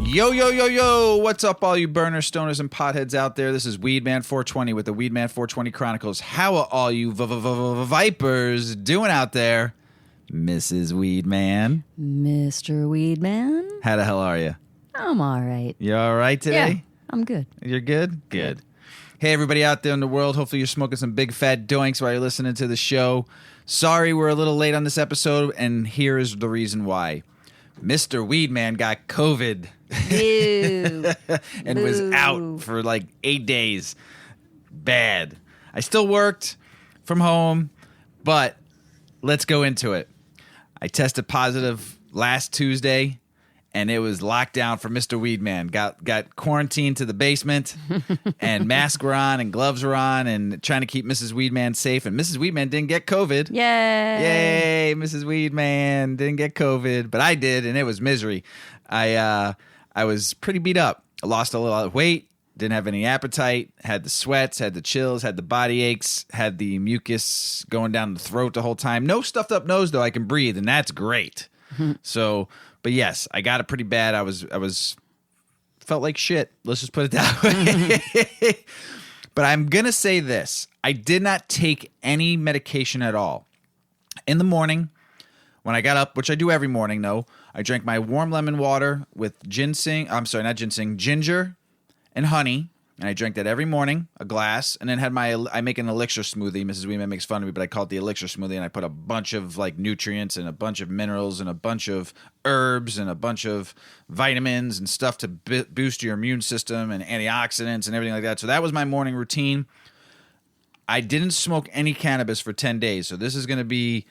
Yo, yo, yo, yo. What's up, all you burners, stoners, and potheads out there? This is Weedman 420 with the Weedman 420 Chronicles. How are all you vipers doing out there? Mrs. Weedman. Mr. Weedman. How the hell are you? I'm all right. You all right today? Yeah, I'm good. You're good? Good. Hey, everybody out there in the world. Hopefully you're smoking some big fat doinks while you're listening to the show. Sorry we're a little late on this episode, and here is the reason why. Mr. Weedman got COVID and was out for like 8 days. Bad. I still worked from home, but let's go into it. I tested positive last Tuesday, and it was lockdown for Mr. Weedman. Got quarantined to the basement, and masks were on, and gloves were on, and trying to keep Mrs. Weedman safe. And Mrs. Weedman didn't get COVID. Yay! Yay, Mrs. Weedman didn't get COVID, but I did, and it was misery. I was pretty beat up. I lost a lot of weight, didn't have any appetite, had the sweats, had the chills, had the body aches, had the mucus going down the throat the whole time. No stuffed up nose, though. I can breathe, and that's great. So... But yes, I got it pretty bad. I was felt like shit. Let's just put it that way. But I'm going to say this. I did not take any medication at all. In the morning, when I got up, which I do every morning, though, I drank my warm lemon water with ginger and honey. And I drank that every morning, a glass, and then I make an elixir smoothie. Mrs. Weedman makes fun of me, but I call it the elixir smoothie, and I put a bunch of like nutrients and a bunch of minerals and a bunch of herbs and a bunch of vitamins and stuff to boost your immune system and antioxidants and everything like that. So that was my morning routine. I didn't smoke any cannabis for 10 days, so this is going to be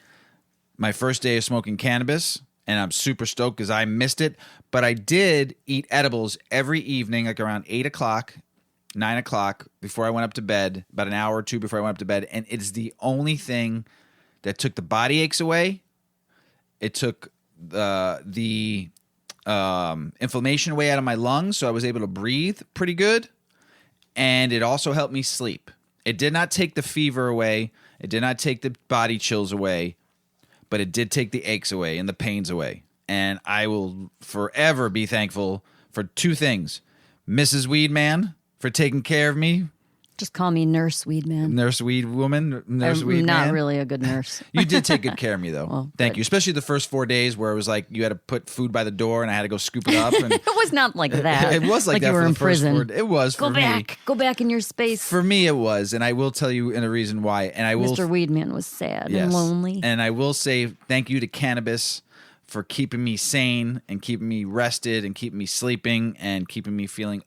my first day of smoking cannabis. And I'm super stoked because I missed it. But I did eat edibles every evening, like around 8 o'clock, 9 o'clock before I went up to bed, about an hour or two before I went up to bed. And it's the only thing that took the body aches away. It took the inflammation away out of my lungs, so I was able to breathe pretty good. And it also helped me sleep. It did not take the fever away. It did not take the body chills away. But it did take the aches away and the pains away. And I will forever be thankful for two things. Mrs. Weedman, for taking care of me. Just call me Nurse Weedman. Nurse Weed Woman. Nurse I'm Weed not Man. really a good nurse. You did take good care of me, though. Well, Thank good. you. Especially the first 4 days where it was like you had to put food by the door and I had to go scoop it up. And It was not like that. It was like that you were for in the first prison. 4 It was Go for back. me. Go back in your space. For me, it was. And I will tell you in a reason why. And I will. Mr. Weedman was sad Yes. and lonely. And I will say thank you to cannabis for keeping me sane and keeping me rested and keeping me sleeping and keeping me feeling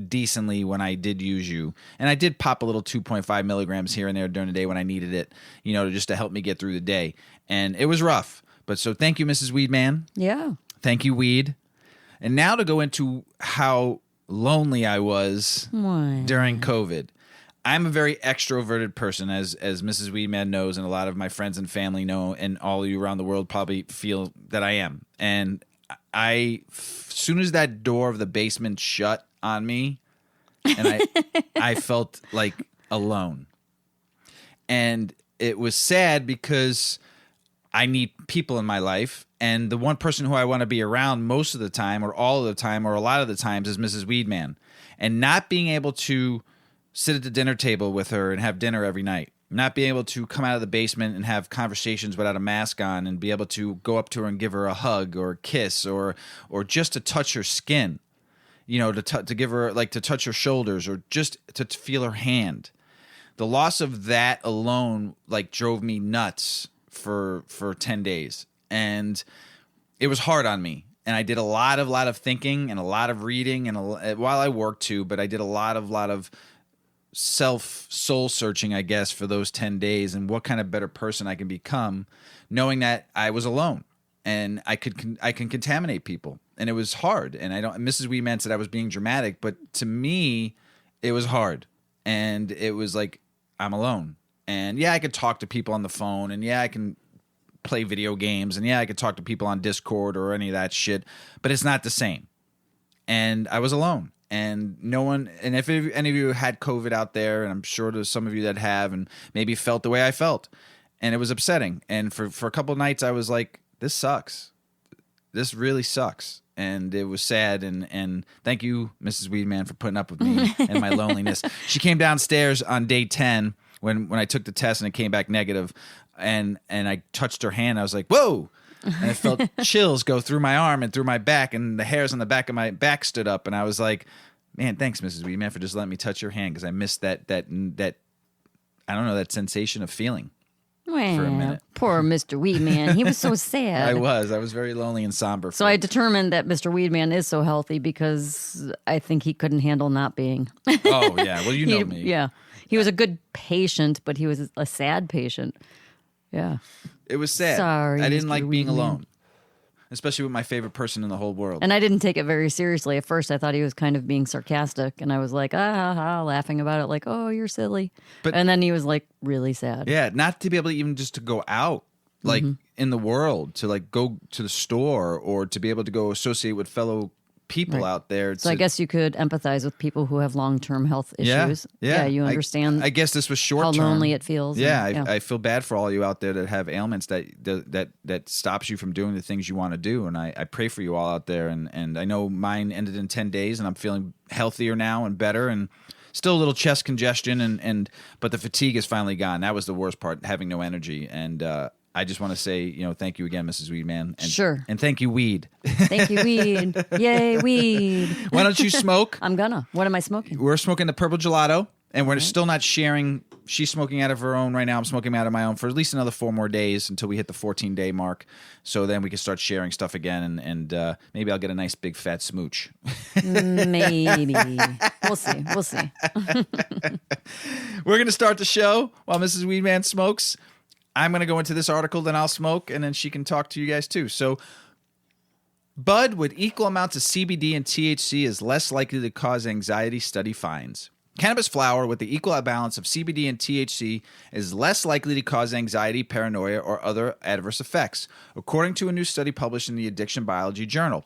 decently when I did use you. And I did pop a little 2.5 milligrams here and there during the day when I needed it, just to help me get through the day. And it was rough. But so thank you, Mrs. Weedman. Yeah. Thank you, Weed. And now to go into how lonely I was during COVID. I'm a very extroverted person, as Mrs. Weedman knows, and a lot of my friends and family know, and all of you around the world probably feel that I am. And as soon as that door of the basement shut on me, and I felt like alone. And it was sad because I need people in my life, and the one person who I want to be around most of the time, or all of the time, or a lot of the times, is Mrs. Weedman. And not being able to sit at the dinner table with her and have dinner every night. Not being able to come out of the basement and have conversations without a mask on and be able to go up to her and give her a hug or a kiss or just to touch her skin, to give her, like, to touch her shoulders or just to feel her hand. The loss of that alone, like, drove me nuts for 10 days. And it was hard on me. And I did a lot of thinking and a lot of reading and while I worked too, but I did a lot of soul searching, I guess, for those 10 days and what kind of better person I can become, knowing that I was alone and I can contaminate people. And it was hard. And Mrs. Weedman said I was being dramatic, but to me, it was hard. And it was like, I'm alone. And yeah, I could talk to people on the phone, and yeah, I can play video games, and yeah, I could talk to people on Discord or any of that shit, but it's not the same. And I was alone. And no one, and if any of you had COVID out there, and I'm sure there's some of you that have, and maybe felt the way I felt, and it was upsetting. And for a couple of nights, I was like, this sucks. This really sucks. and it was sad. And thank you, Mrs. Weedman, for putting up with me and my loneliness. She came downstairs on day 10 when I took the test and it came back negative, and I touched her hand. I was like, whoa. And I felt chills go through my arm and through my back, and the hairs on the back of my back stood up. And I was like, man, thanks, Mrs. Weedman, for just letting me touch your hand, because I missed that I don't know, that sensation of feeling for a minute. Poor Mr. Weedman. He was so sad. I was very lonely and somber. So I determined that Mr. Weedman is so healthy because I think he couldn't handle not being. Oh, yeah. Well, you know me. Yeah. He was a good patient, but he was a sad patient. Yeah. It was sad. Sorry, I didn't Mr. like being Weedman. alone, especially with my favorite person in the whole world. And I didn't take it very seriously. At first, I thought he was kind of being sarcastic, and I was like, laughing about it, like, oh, you're silly. And then he was like really sad. Yeah, not to be able to even just to go out, like in the world, to like go to the store, or to be able to go associate with fellow people out there. So I guess you could empathize with people who have long-term health issues. Yeah. You understand. I guess this was short how term. lonely it feels. Yeah, and, I feel bad for all you out there that have ailments that stops you from doing the things you want to do, and I pray for you all out there. And I know mine ended in 10 days, and I'm feeling healthier now and better, and still a little chest congestion, but the fatigue is finally gone. That was the worst part, having no energy. And I just want to say, thank you again, Mrs. Weedman. And, Sure. And thank you, weed. Thank you, weed. Yay, weed. Why don't you smoke? I'm gonna. What am I smoking? We're smoking the purple gelato, and we're still not sharing. She's smoking out of her own right now. I'm smoking out of my own for at least another 4 more days until we hit the 14-day mark. So then we can start sharing stuff again, and maybe I'll get a nice big fat smooch. Maybe. We'll see. We'll see. We're going to start the show while Mrs. Weedman smokes. I'm going to go into this article, then I'll smoke, and then she can talk to you guys too. So, bud with equal amounts of CBD and THC is less likely to cause anxiety, study finds. Cannabis flower with the equal balance of CBD and THC is less likely to cause anxiety, paranoia, or other adverse effects, according to a new study published in the Addiction Biology Journal.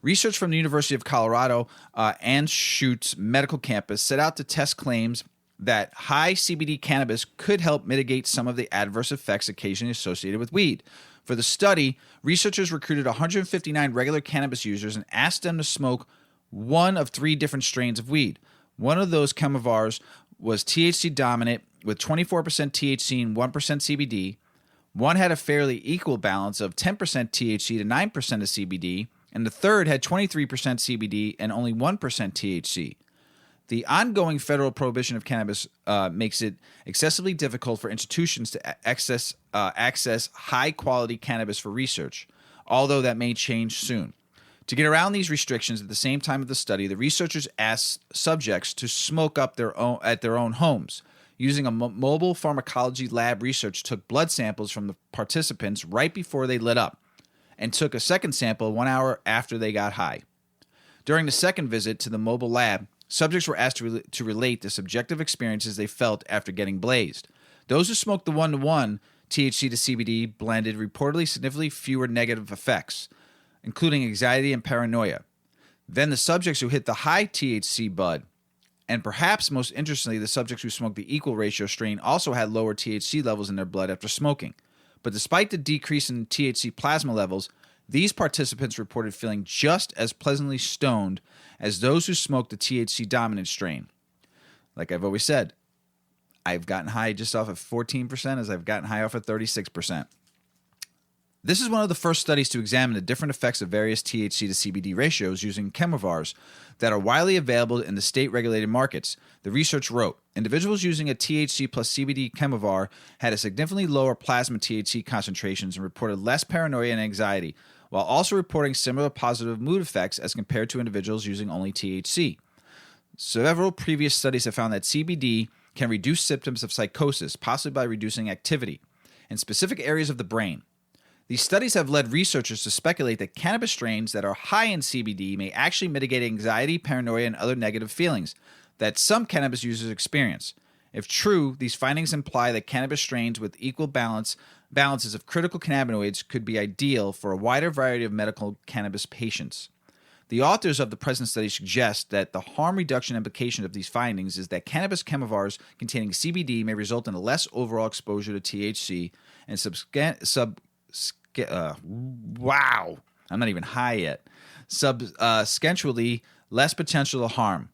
Research from the University of Colorado Anschutz Medical Campus set out to test claims that high CBD cannabis could help mitigate some of the adverse effects occasionally associated with weed. For the study, researchers recruited 159 regular cannabis users and asked them to smoke one of 3 different strains of weed. One of those chemivars was THC dominant with 24% THC and 1% CBD. One had a fairly equal balance of 10% THC to 9% of CBD, and the third had 23% CBD and only 1% THC. The ongoing federal prohibition of cannabis makes it excessively difficult for institutions to access high-quality cannabis for research, although that may change soon. To get around these restrictions at the same time of the study, the researchers asked subjects to smoke up at their own homes. Using a mobile pharmacology lab, research took blood samples from the participants right before they lit up and took a second sample 1 hour after they got high. During the second visit to the mobile lab, subjects were asked to relate the subjective experiences they felt after getting blazed. Those who smoked the 1-to-1 THC to CBD blended reportedly significantly fewer negative effects, including anxiety and paranoia. Then the subjects who hit the high THC bud, and perhaps most interestingly, the subjects who smoked the equal ratio strain also had lower THC levels in their blood after smoking. But despite the decrease in THC plasma levels, these participants reported feeling just as pleasantly stoned as those who smoked the THC dominant strain. Like I've always said, I've gotten high just off of 14% as I've gotten high off of 36%. This is one of the first studies to examine the different effects of various THC to CBD ratios using chemivars that are widely available in the state-regulated markets. The research wrote, individuals using a THC plus CBD chemivar had a significantly lower plasma THC concentrations and reported less paranoia and anxiety, while also reporting similar positive mood effects as compared to individuals using only THC. Several previous studies have found that CBD can reduce symptoms of psychosis, possibly by reducing activity in specific areas of the brain. These studies have led researchers to speculate that cannabis strains that are high in CBD may actually mitigate anxiety, paranoia, and other negative feelings that some cannabis users experience. If true, these findings imply that cannabis strains with equal balances of critical cannabinoids could be ideal for a wider variety of medical cannabis patients. The authors of the present study suggest that the harm reduction implication of these findings is that cannabis chemivars containing CBD may result in a less overall exposure to THC and wow, I'm not even high yet. substantially less potential to harm,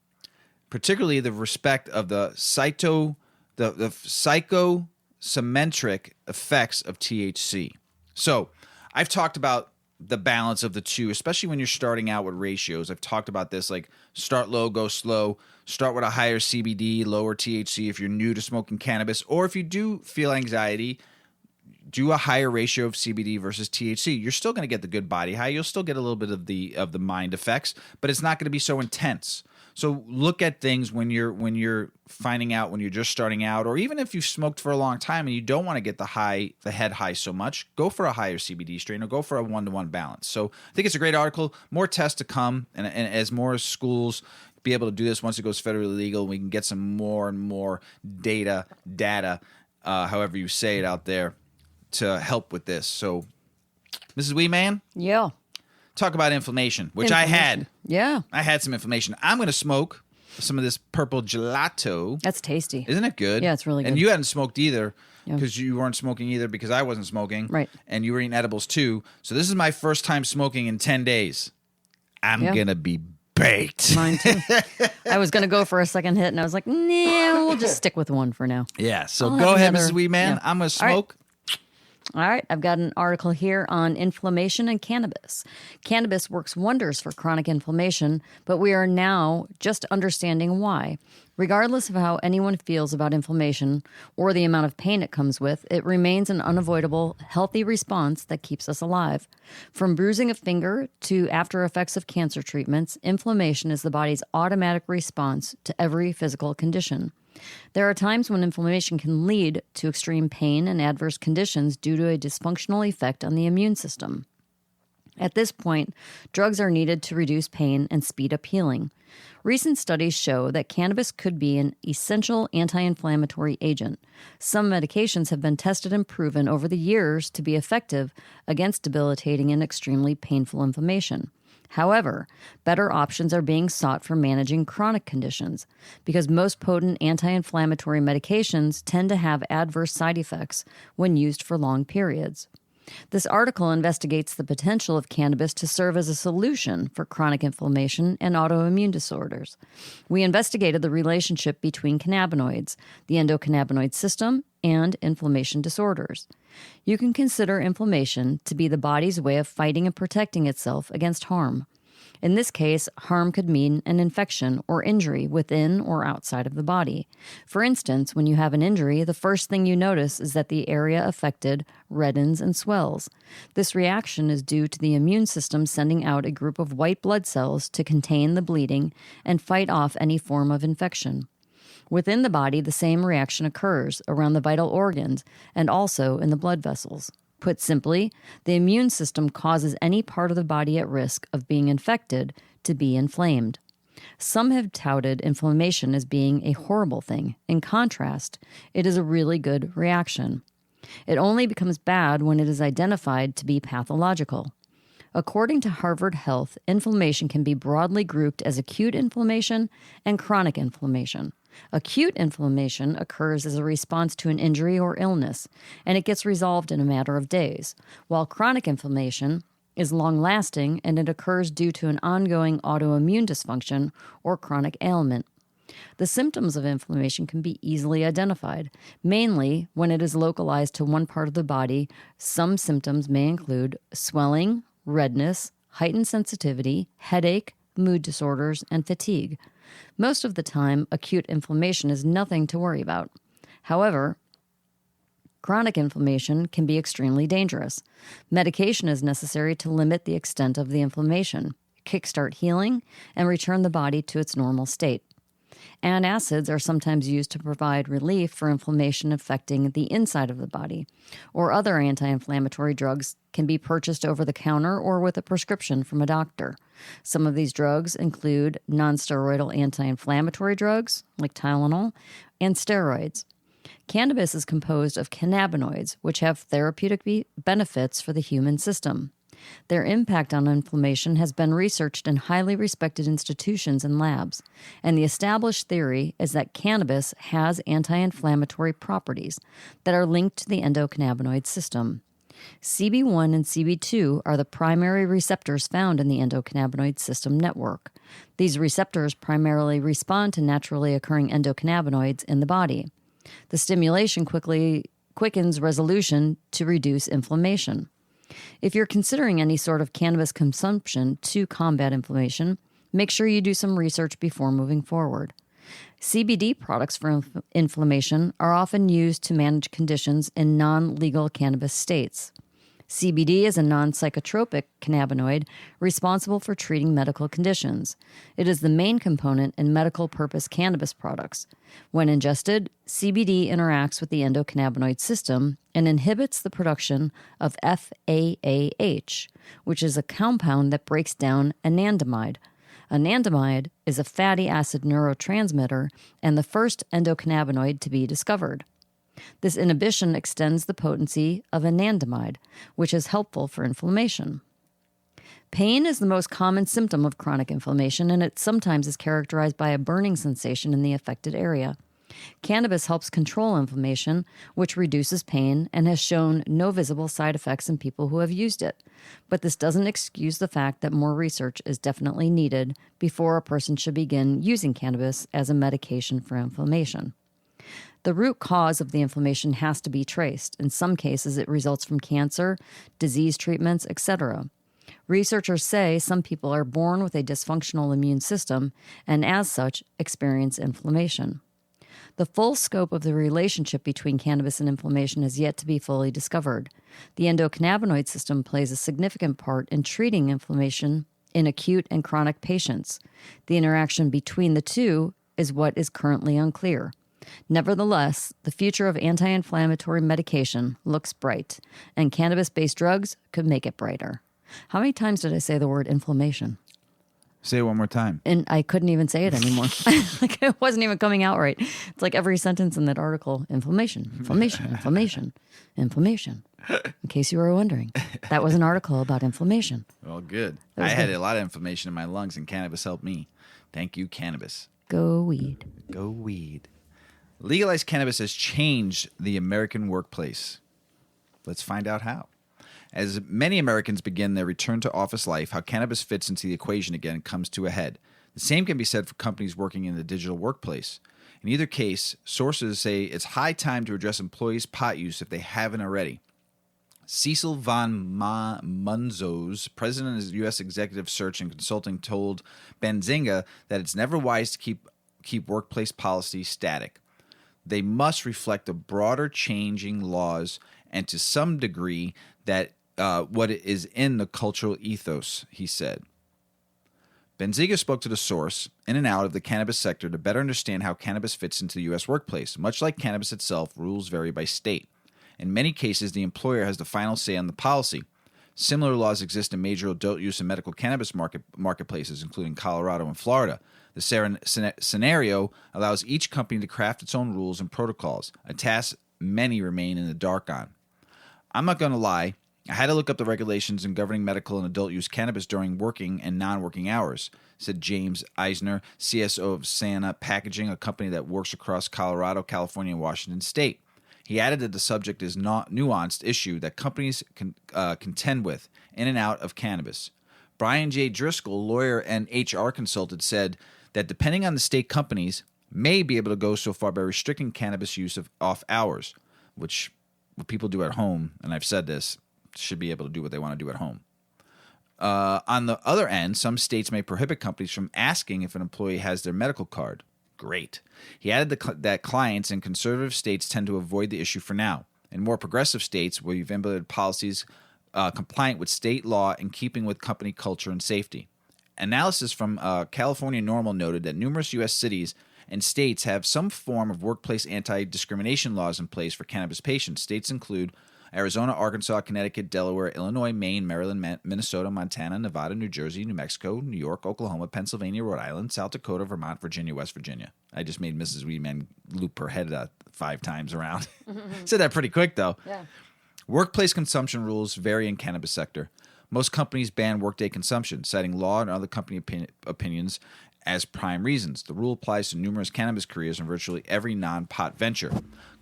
particularly the respect of the psychosymmetric effects of THC. So I've talked about the balance of the two, especially when you're starting out with ratios. I've talked about this, like start low, go slow, start with a higher CBD, lower THC if you're new to smoking cannabis, or if you do feel anxiety, do a higher ratio of CBD versus THC. You're still going to get the good body high. You'll still get a little bit of the mind effects, but it's not going to be so intense. So look at things when you're finding out, when you're just starting out, or even if you've smoked for a long time and you don't want to get the head high so much, go for a higher CBD strain or go for a 1-to-1 balance. So I think it's a great article. More tests to come, and as more schools be able to do this once it goes federally legal, we can get some more and more data, however you say it out there, to help with this. So, Mrs. Weedman? Yeah. Talk about inflammation, which I had. Yeah. I had some inflammation. I'm going to smoke some of this purple gelato. That's tasty. Isn't it good? Yeah, it's really good. And you hadn't smoked either because you weren't smoking either because I wasn't smoking. Right. And you were eating edibles too. So this is my first time smoking in 10 days. I'm going to be baked. Mine too. I was going to go for a second hit and I was like, nah, we'll just stick with one for now. Yeah. So go ahead, Mrs. Weedman. Yeah. I'm going to smoke. All right, I've got an article here on inflammation and cannabis. Cannabis works wonders for chronic inflammation, but we are now just understanding why. Regardless of how anyone feels about inflammation or the amount of pain it comes with, it remains an unavoidable, healthy response that keeps us alive. From bruising a finger to after effects of cancer treatments, inflammation is the body's automatic response to every physical condition. There are times when inflammation can lead to extreme pain and adverse conditions due to a dysfunctional effect on the immune system. At this point, drugs are needed to reduce pain and speed up healing. Recent studies show that cannabis could be an essential anti-inflammatory agent. Some medications have been tested and proven over the years to be effective against debilitating and extremely painful inflammation. However, better options are being sought for managing chronic conditions because most potent anti-inflammatory medications tend to have adverse side effects when used for long periods. This article investigates the potential of cannabis to serve as a solution for chronic inflammation and autoimmune disorders. We investigated the relationship between cannabinoids, the endocannabinoid system, and inflammation disorders. You can consider inflammation to be the body's way of fighting and protecting itself against harm. In this case, harm could mean an infection or injury within or outside of the body. For instance, when you have an injury, the first thing you notice is that the area affected reddens and swells. This reaction is due to the immune system sending out a group of white blood cells to contain the bleeding and fight off any form of infection. Within the body, the same reaction occurs around the vital organs and also in the blood vessels. Put simply, the immune system causes any part of the body at risk of being infected to be inflamed. Some have touted inflammation as being a horrible thing. In contrast, it is a really good reaction. It only becomes bad when it is identified to be pathological. According to Harvard Health, inflammation can be broadly grouped as acute inflammation and chronic inflammation. Acute inflammation occurs as a response to an injury or illness, and it gets resolved in a matter of days, while chronic inflammation is long-lasting and it occurs due to an ongoing autoimmune dysfunction or chronic ailment. The symptoms of inflammation can be easily identified, mainly when it is localized to one part of the body. Some symptoms may include swelling, redness, heightened sensitivity, headache, mood disorders, and fatigue. Most of the time, acute inflammation is nothing to worry about. However, chronic inflammation can be extremely dangerous. Medication is necessary to limit the extent of the inflammation, kickstart healing, and return the body to its normal state. Antacids are sometimes used to provide relief for inflammation affecting the inside of the body, or other anti-inflammatory drugs can be purchased over the counter or with a prescription from a doctor. Some of these drugs include nonsteroidal anti-inflammatory drugs, like Tylenol, and steroids. Cannabis is composed of cannabinoids, which have therapeutic benefits for the human system. Their impact on inflammation has been researched in highly respected institutions and labs, and the established theory is that cannabis has anti-inflammatory properties that are linked to the endocannabinoid system. CB1 and CB2 are the primary receptors found in the endocannabinoid system network. These receptors primarily respond to naturally occurring endocannabinoids in the body. The stimulation quickly quickens resolution to reduce inflammation. If you're considering any sort of cannabis consumption to combat inflammation, make sure you do some research before moving forward. CBD products for inflammation are often used to manage conditions in non-legal cannabis states. CBD is a non-psychotropic cannabinoid responsible for treating medical conditions. It is the main component in medical purpose cannabis products. When ingested, CBD interacts with the endocannabinoid system and inhibits the production of FAAH, which is a compound that breaks down anandamide. Anandamide is a fatty acid neurotransmitter and the first endocannabinoid to be discovered. This inhibition extends the potency of anandamide, which is helpful for inflammation. Pain is the most common symptom of chronic inflammation, and it sometimes is characterized by a burning sensation in the affected area. Cannabis helps control inflammation, which reduces pain and has shown no visible side effects in people who have used it. But this doesn't excuse the fact that more research is definitely needed before a person should begin using cannabis as a medication for inflammation. The root cause of the inflammation has to be traced. In some cases, it results from cancer, disease treatments, etc. Researchers say some people are born with a dysfunctional immune system and, as such, experience inflammation. The full scope of the relationship between cannabis and inflammation is yet to be fully discovered. The endocannabinoid system plays a significant part in treating inflammation in acute and chronic patients. The interaction between the two is what is currently unclear. Nevertheless, the future of anti-inflammatory medication looks bright, and cannabis-based drugs could make it brighter. How many times did I say the word inflammation? Say it one more time. And I couldn't even say it anymore. Like it wasn't even coming out right. It's like every sentence in that article, inflammation, inflammation, inflammation, inflammation. In case you were wondering, that was an article about inflammation. Well, good. I had a lot of inflammation in my lungs, and cannabis helped me. Thank you, cannabis. Go weed. Go weed. Legalized cannabis has changed the American workplace. Let's find out how. As many Americans begin their return to office life, how cannabis fits into the equation again comes to a head. The same can be said for companies working in the digital workplace. In either case, sources say it's high time to address employees' pot use if they haven't already. Cecil von Munzos, president of U.S. Executive Search and Consulting, told Benzinga that it's never wise to keep workplace policy static. They must reflect the broader changing laws and to some degree that what is in the cultural ethos, he said. Benzinga spoke to the source, in and out of the cannabis sector, to better understand how cannabis fits into the U.S. workplace. Much like cannabis itself, rules vary by state. In many cases, the employer has the final say on the policy. Similar laws exist in major adult use and medical cannabis marketplaces, including Colorado and Florida. The scenario allows each company to craft its own rules and protocols, a task many remain in the dark on. I'm not going to lie, I had to look up the regulations in governing medical and adult use cannabis during working and non-working hours, said James Eisner, CSO of Santa Packaging, a company that works across Colorado, California, and Washington State. He added that the subject is not a nuanced issue that companies can contend with in and out of cannabis. Brian J. Driscoll, lawyer and HR consultant, said that depending on the state, companies may be able to go so far by restricting cannabis use of off hours, which what people do at home, and I've said this, should be able to do what they want to do at home. On the other end, some states may prohibit companies from asking if an employee has their medical card. Great. He added that clients in conservative states tend to avoid the issue for now. In more progressive states, where you've implemented policies compliant with state law in keeping with company culture and safety. Analysis from California Normal noted that numerous U.S. cities and states have some form of workplace anti-discrimination laws in place for cannabis patients. States include Arizona, Arkansas, Connecticut, Delaware, Illinois, Maine, Maryland, Minnesota, Montana, Nevada, New Jersey, New Mexico, New York, Oklahoma, Pennsylvania, Rhode Island, South Dakota, Vermont, Virginia, West Virginia. I just made Mrs. Weedman loop her head 5 times around. Said that pretty quick, though. Yeah. Workplace consumption rules vary in cannabis sector. Most companies ban workday consumption, citing law and other company opinions as prime reasons. The rule applies to numerous cannabis careers and virtually every non-pot venture.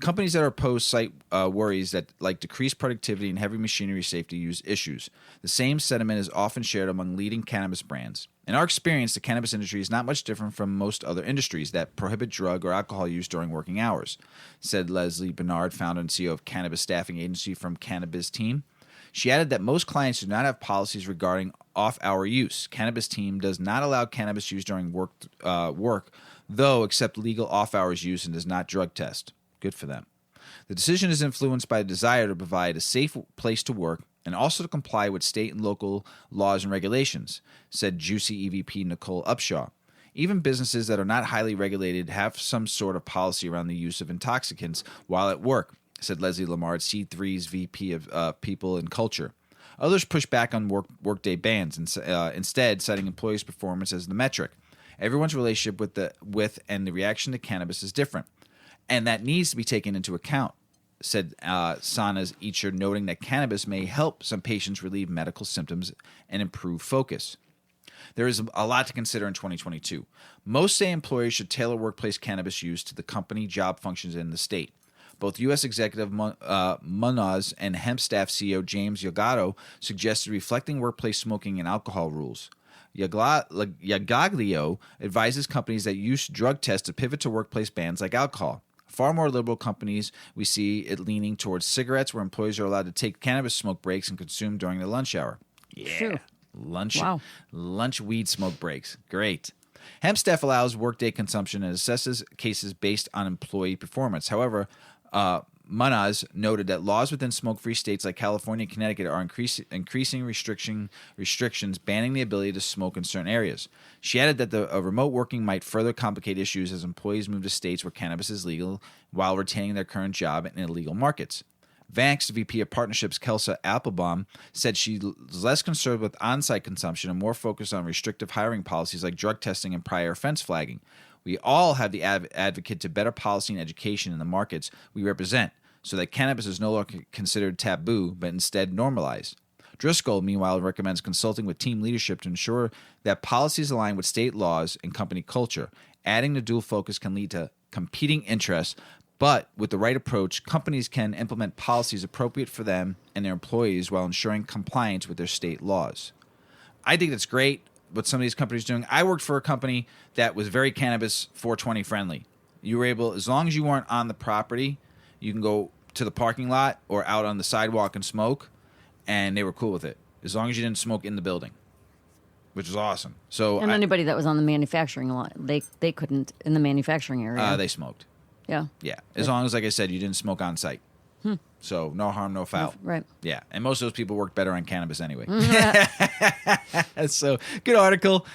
Companies that are opposed cite worries that, like decreased productivity and heavy machinery safety use issues. The same sentiment is often shared among leading cannabis brands. In our experience, the cannabis industry is not much different from most other industries that prohibit drug or alcohol use during working hours, said Leslie Bernard, founder and CEO of cannabis staffing agency from Cannabis Team. She added that most clients do not have policies regarding off-hour use. Cannabis Team does not allow cannabis use during work, though except legal off-hours use, and does not drug test. Good for them. The decision is influenced by a desire to provide a safe place to work and also to comply with state and local laws and regulations, said Juicy EVP Nicole Upshaw. Even businesses that are not highly regulated have some sort of policy around the use of intoxicants while at work, said Leslie Lamard, C3's VP of People and Culture. Others push back on workday bans, instead citing employees' performance as the metric. Everyone's relationship with and the reaction to cannabis is different, and that needs to be taken into account, said Sana's Eacher, noting that cannabis may help some patients relieve medical symptoms and improve focus. There is a lot to consider in 2022. Most say employers should tailor workplace cannabis use to the company job functions in the state. Both U.S. Executive Munoz and Hemp Staff CEO James Yagato suggested reflecting workplace smoking and alcohol rules. Yagaglio advises companies that use drug tests to pivot to workplace bans like alcohol. Far more liberal companies, we see it leaning towards cigarettes, where employees are allowed to take cannabis smoke breaks and consume during the lunch hour. Yeah, Phew. Lunch weed smoke breaks. Great. Hemp Staff allows workday consumption and assesses cases based on employee performance. However, Munoz noted that laws within smoke-free states like California and Connecticut are increasing restrictions banning the ability to smoke in certain areas. She added that the remote working might further complicate issues as employees move to states where cannabis is legal while retaining their current job in illegal markets. Vank's VP of Partnerships, Kelsa Applebaum, said she's less concerned with on-site consumption and more focused on restrictive hiring policies like drug testing and prior offense flagging. We all have the advocate to better policy and education in the markets we represent so that cannabis is no longer considered taboo, but instead normalized. Driscoll, meanwhile, recommends consulting with team leadership to ensure that policies align with state laws and company culture. Adding the dual focus can lead to competing interests, but with the right approach, companies can implement policies appropriate for them and their employees while ensuring compliance with their state laws. I think that's great what some of these companies are doing. I worked for a company that was very cannabis 420 friendly. You were able, as long as you weren't on the property, you can go to the parking lot or out on the sidewalk and smoke, and they were cool with it, as long as you didn't smoke in the building, which was awesome. So, and anybody that was on the manufacturing lot, they couldn't in the manufacturing area. They smoked. Yeah. Yeah, as long as, like I said, you didn't smoke on site. So no harm, no foul. Right. Yeah, and most of those people work better on cannabis anyway. So good article.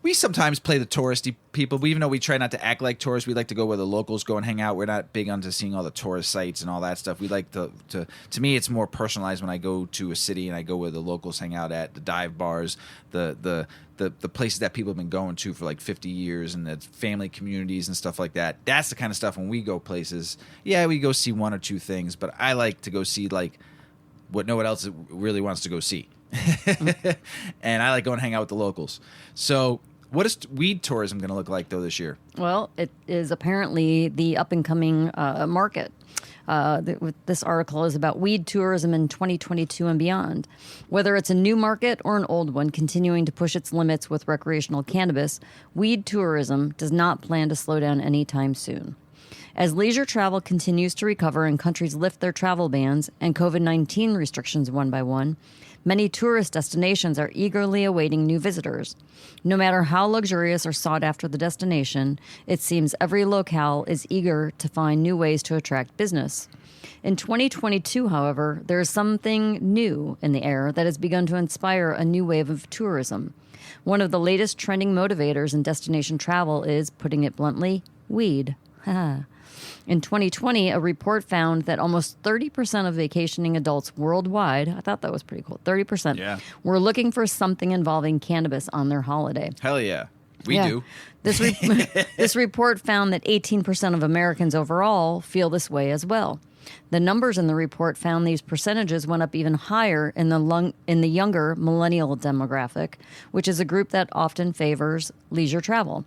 We sometimes play the touristy people, but even though we try not to act like tourists, we like to go where the locals go and hang out. We're not big onto seeing all the tourist sites and all that stuff. We like to me, it's more personalized when I go to a city and I go where the locals hang out at, the dive bars, the places that people have been going to for like 50 years, and the family communities and stuff like that. That's the kind of stuff when we go places. Yeah, we go see one or two things, but I like to go see like what no one else really wants to go see. And I like going and hang out with the locals. So what is weed tourism going to look like, though, this year? Well, it is apparently the up-and-coming market. This article is about weed tourism in 2022 and beyond. Whether it's a new market or an old one continuing to push its limits with recreational cannabis, weed tourism does not plan to slow down anytime soon. As leisure travel continues to recover and countries lift their travel bans and COVID-19 restrictions one by one, many tourist destinations are eagerly awaiting new visitors. No matter how luxurious or sought after the destination, it seems every locale is eager to find new ways to attract business. In 2022, however, there is something new in the air that has begun to inspire a new wave of tourism. One of the latest trending motivators in destination travel is, putting it bluntly, weed. In 2020, a report found that almost 30% of vacationing adults worldwide, I thought that was pretty cool, 30%, were looking for something involving cannabis on their holiday. Hell yeah. We do. This report found that 18% of Americans overall feel this way as well. The numbers in the report found these percentages went up even higher in the younger millennial demographic, which is a group that often favors leisure travel.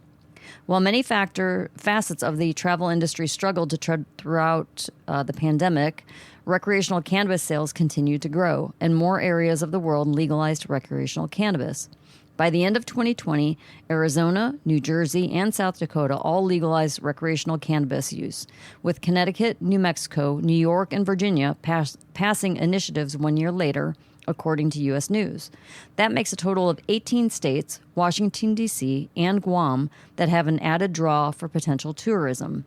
While many facets of the travel industry struggled to tread throughout the pandemic, recreational cannabis sales continued to grow, and more areas of the world legalized recreational cannabis. By the end of 2020, Arizona, New Jersey, and South Dakota all legalized recreational cannabis use, with Connecticut, New Mexico, New York, and Virginia passing initiatives 1 year later, according to U.S. News. That makes a total of 18 states, Washington, D.C., and Guam, that have an added draw for potential tourism.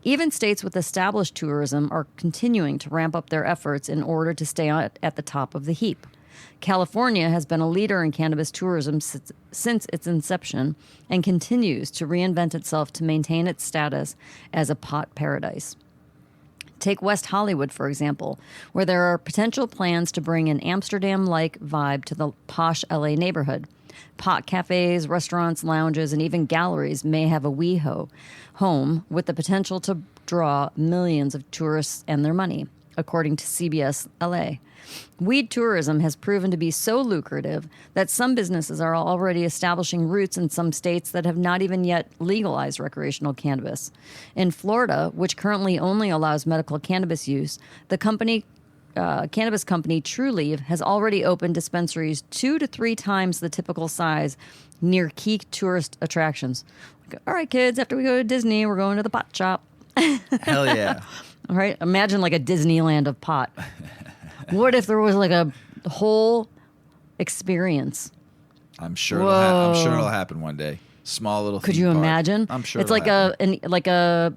Even states with established tourism are continuing to ramp up their efforts in order to stay at the top of the heap. California has been a leader in cannabis tourism since its inception and continues to reinvent itself to maintain its status as a pot paradise. Take West Hollywood, for example, where there are potential plans to bring an Amsterdam-like vibe to the posh LA neighborhood. Pot cafes, restaurants, lounges, and even galleries may have a WeHo home with the potential to draw millions of tourists and their money, according to CBS LA. Weed tourism has proven to be so lucrative that some businesses are already establishing roots in some states that have not even yet legalized recreational cannabis. In Florida, which currently only allows medical cannabis use, the cannabis company Trulieve has already opened dispensaries 2 to 3 times the typical size near key tourist attractions. All right, kids, after we go to Disney, we're going to the pot shop. Hell yeah. All right, imagine like a Disneyland of pot. What if there was like a whole experience? I'm sure it'll happen one day. Small little. Could you imagine? I'm sure it's like a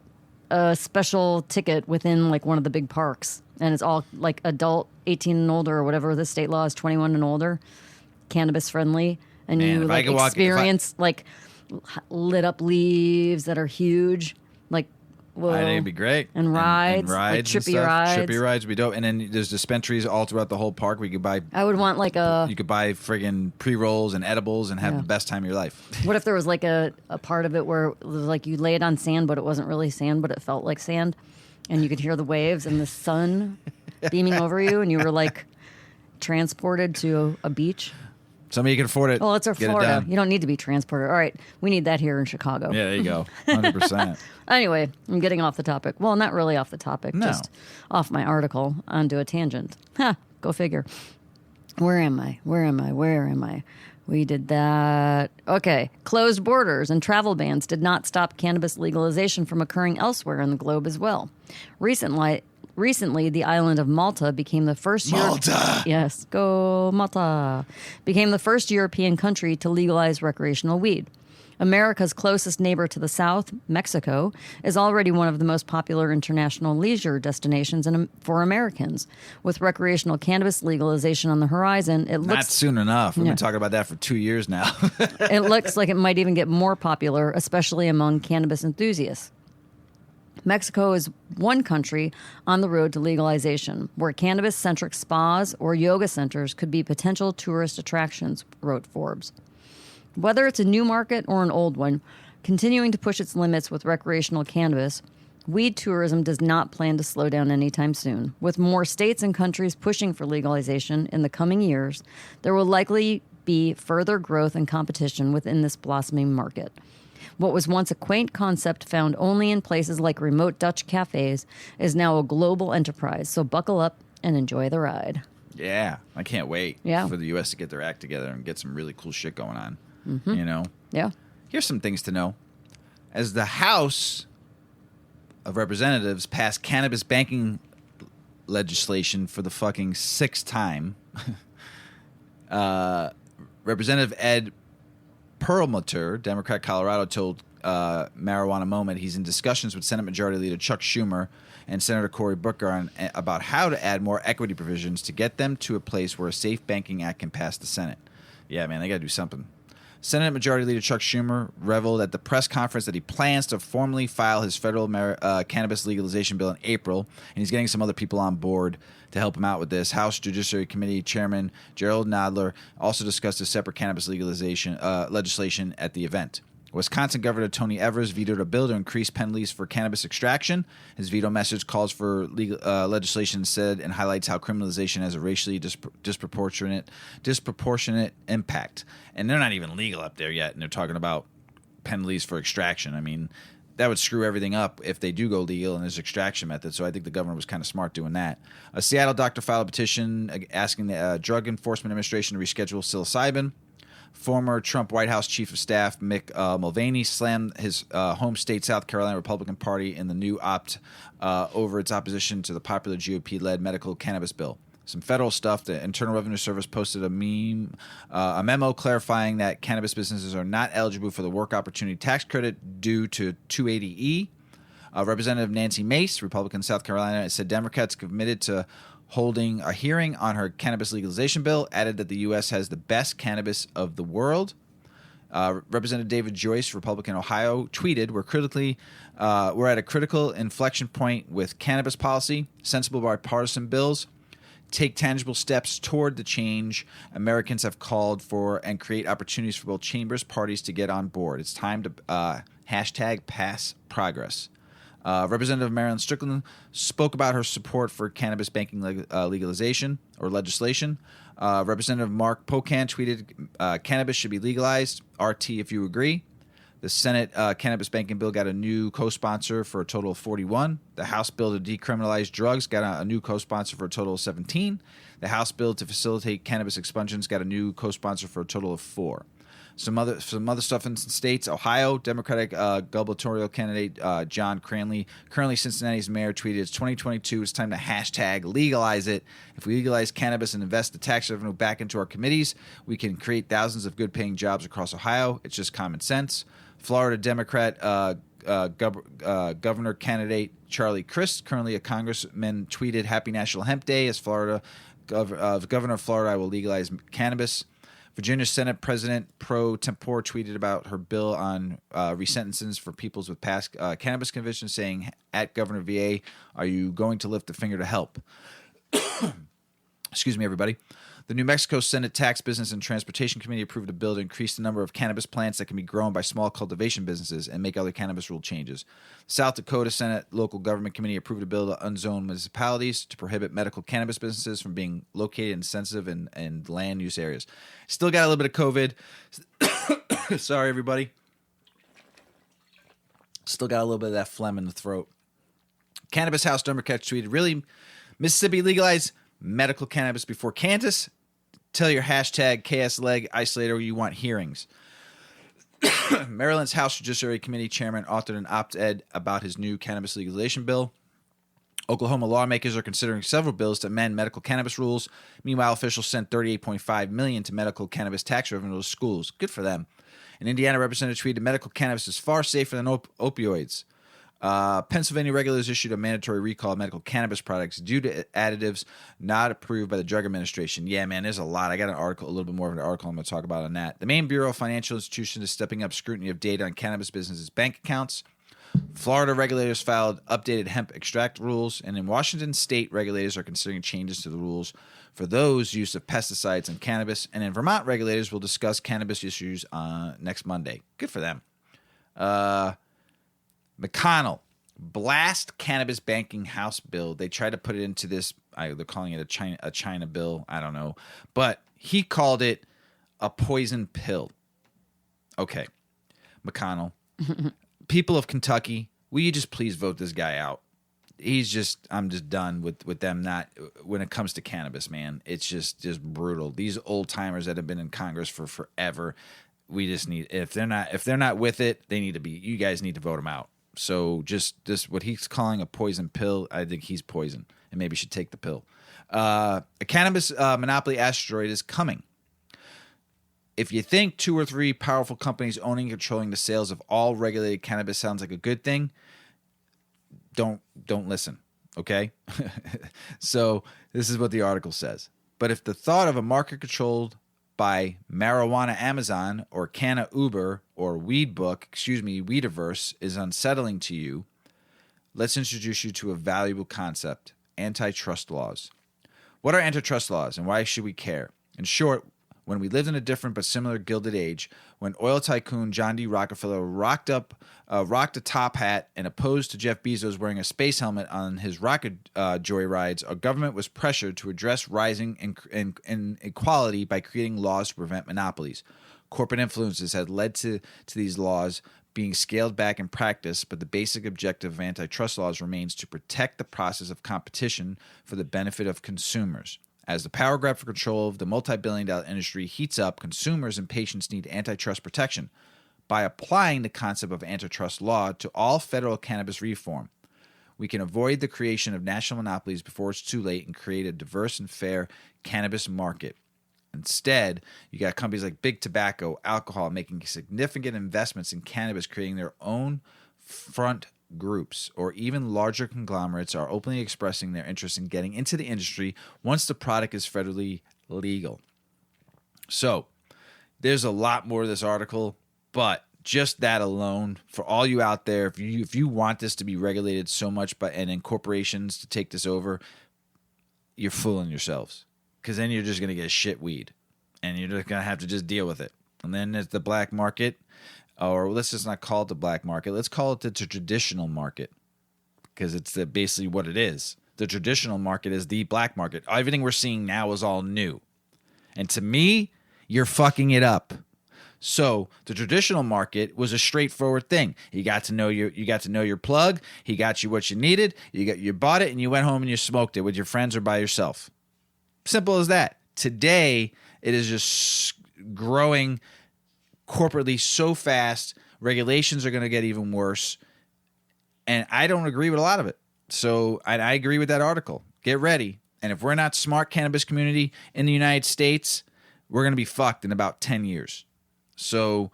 special ticket within like one of the big parks, and it's all like adult, 18 and older, or whatever the state law is, 21 and older, cannabis friendly, and Man, you like experience like lit up leaves that are huge, like. Whoa. I think it'd be great. And rides, like trippy rides. Trippy rides would be dope. And then there's dispensaries all throughout the whole park where you could buy. I would want like you could buy friggin' pre-rolls and edibles and have the best time of your life. What if there was like a part of it where it was like you lay it on sand, but it wasn't really sand, but it felt like sand, and you could hear the waves and the sun beaming over you, and you were like transported to a beach. Somebody can afford it. Oh, it's our Florida. You don't need to be transported. All right, we need that here in Chicago. Yeah, there you go. 100%. Anyway, I'm getting off the topic. Well, not really off the topic, No. just off my article onto a tangent. Go figure. Where am I? We did that. Okay. Closed borders and travel bans did not stop cannabis legalization from occurring elsewhere in the globe as well. Recently, the island of Malta became the first Yes, go Malta. Became the first European country to legalize recreational weed. America's closest neighbor to the south, Mexico, is already one of the most popular international leisure destinations for Americans. With recreational cannabis legalization on the horizon, it looks... Not soon enough. We've been talking about that for 2 years now. It looks like it might even get more popular, especially among cannabis enthusiasts. Mexico is one country on the road to legalization, where cannabis-centric spas or yoga centers could be potential tourist attractions, wrote Forbes. Whether it's a new market or an old one, continuing to push its limits with recreational cannabis, weed tourism does not plan to slow down anytime soon. With more states and countries pushing for legalization in the coming years, there will likely be further growth and competition within this blossoming market. What was once a quaint concept found only in places like remote Dutch cafes is now a global enterprise, so buckle up and enjoy the ride. Yeah, I can't wait for the U.S. to get their act together and get some really cool shit going on. Mm-hmm. You know? Yeah. Here's some things to know. As the House of Representatives passed cannabis banking legislation for the fucking 6th time, Representative Ed Perlmutter, Democrat Colorado, told Marijuana Moment he's in discussions with Senate Majority Leader Chuck Schumer and Senator Cory Booker about how to add more equity provisions to get them to a place where a Safe Banking Act can pass the Senate. Yeah, man, they got to do something. Senate Majority Leader Chuck Schumer reveled at the press conference that he plans to formally file his federal cannabis legalization bill in April, and he's getting some other people on board to help him out with this. House Judiciary Committee Chairman Gerald Nadler also discussed a separate cannabis legalization legislation at the event. Wisconsin Governor Tony Evers vetoed a bill to increase penalties for cannabis extraction. His veto message calls for legal legislation instead and highlights how criminalization has a racially disproportionate impact. And they're not even legal up there yet, and they're talking about penalties for extraction. I mean, that would screw everything up if they do go legal and there's extraction method. So I think the governor was kind of smart doing that. A Seattle doctor filed a petition asking the Drug Enforcement Administration to reschedule psilocybin. Former Trump White House Chief of Staff Mick Mulvaney slammed his home state South Carolina Republican Party in the new opt over its opposition to the popular GOP-led medical cannabis bill. Some federal stuff. The Internal Revenue Service posted a memo clarifying that cannabis businesses are not eligible for the work opportunity tax credit due to 280E. Representative Nancy Mace, Republican South Carolina, said Democrats committed to holding a hearing on her cannabis legalization bill, added that the U.S. has the best cannabis of the world. Representative David Joyce, Republican Ohio, tweeted, we're at a critical inflection point with cannabis policy, sensible bipartisan bills, take tangible steps toward the change Americans have called for and create opportunities for both chambers parties to get on board. It's time to hashtag pass progress. Representative Marilyn Strickland spoke about her support for cannabis banking legalization or legislation. Representative Mark Pocan tweeted, cannabis should be legalized. RT if you agree. The Senate cannabis banking bill got a new co-sponsor for a total of 41. The House bill to decriminalize drugs got a new co-sponsor for a total of 17. The House bill to facilitate cannabis expungements got a new co-sponsor for a total of 4. Some other stuff in states. Ohio, Democratic gubernatorial candidate John Cranley, currently Cincinnati's mayor, tweeted, it's 2022. It's time to hashtag legalize it. If we legalize cannabis and invest the tax revenue back into our committees, we can create thousands of good-paying jobs across Ohio. It's just common sense. Florida Democrat governor candidate Charlie Crist, currently a congressman, tweeted, Happy National Hemp Day. As Florida governor of Florida, I will legalize cannabis. Virginia Senate President pro tempore tweeted about her bill on resentences for peoples with past cannabis convictions, saying, at Governor VA, are you going to lift a finger to help? Excuse me, everybody. The New Mexico Senate Tax, Business, and Transportation Committee approved a bill to increase the number of cannabis plants that can be grown by small cultivation businesses and make other cannabis rule changes. South Dakota Senate Local Government Committee approved a bill to unzone municipalities to prohibit medical cannabis businesses from being located in sensitive and land use areas. Still got a little bit of COVID. Sorry, everybody. Still got a little bit of that phlegm in the throat. Cannabis House Democrats tweeted, really? Mississippi legalized medical cannabis before Kansas? Tell your hashtag KSLeg isolator you want hearings. Maryland's House Judiciary Committee chairman authored an op-ed about his new cannabis legalization bill. Oklahoma lawmakers are considering several bills to amend medical cannabis rules. Meanwhile, officials sent $38.5 million to medical cannabis tax revenue to schools. Good for them. An Indiana representative tweeted, medical cannabis is far safer than opioids. Pennsylvania regulators issued a mandatory recall of medical cannabis products due to additives not approved by the Drug Administration. Yeah, man, there's a lot. I got an article, a little bit more of an article I'm going to talk about on that. The Maine Bureau of Financial Institutions is stepping up scrutiny of data on cannabis businesses' bank accounts. Florida regulators filed updated hemp extract rules, and in Washington state, regulators are considering changes to the rules for those use of pesticides in cannabis. And in Vermont, regulators will discuss cannabis issues next Monday. Good for them. McConnell, blast cannabis banking House bill. They tried to put it into this, they're calling it a China bill. I don't know. But he called it a poison pill. Okay, McConnell. People of Kentucky, will you just please vote this guy out? I'm just done with them not, when it comes to cannabis, man. It's just brutal. These old timers that have been in Congress for forever, we just need, if they're not with it, you guys need to vote them out. So just what he's calling a poison pill, I think he's poison and maybe should take the pill. A cannabis monopoly asteroid is coming. If you think 2 or 3 powerful companies owning and controlling the sales of all regulated cannabis sounds like a good thing, don't listen, okay? So this is what the article says. But if the thought of a market controlled by Marijuana Amazon or Canna Uber or Weediverse is unsettling to you, let's introduce you to a valuable concept, antitrust laws. What are antitrust laws and why should we care? In short, when we lived in a different but similar Gilded Age, when oil tycoon John D. Rockefeller rocked a top hat and opposed to Jeff Bezos wearing a space helmet on his rocket joyrides, our government was pressured to address rising inequality by creating laws to prevent monopolies. Corporate influences had led to these laws being scaled back in practice, but the basic objective of antitrust laws remains to protect the process of competition for the benefit of consumers. As the power grab for control of the multi-billion-dollar industry heats up, consumers and patients need antitrust protection. By applying the concept of antitrust law to all federal cannabis reform, we can avoid the creation of national monopolies before it's too late and create a diverse and fair cannabis market. Instead, you got companies like Big Tobacco, alcohol, making significant investments in cannabis, creating their own front groups, or even larger conglomerates are openly expressing their interest in getting into the industry once the product is federally legal. So, there's a lot more to this article, but just that alone, for all you out there, if you want this to be regulated so much and in corporations to take this over, you're fooling yourselves. Because then you're just going to get shit weed. And you're just going to have to just deal with it. And then there's the black market. Or let's just not call it the black market. Let's call it the traditional market. Because it's basically what it is. The traditional market is the black market. Everything we're seeing now is all new. And to me, you're fucking it up. So the traditional market was a straightforward thing. You got to know your plug. He got you what you needed. You bought it and you went home and you smoked it with your friends or by yourself. Simple as that. Today, it is just growing corporately so fast. Regulations are going to get even worse. And I don't agree with a lot of it. So I agree with that article. Get ready. And if we're not smart cannabis community in the United States, we're going to be fucked in about 10 years. So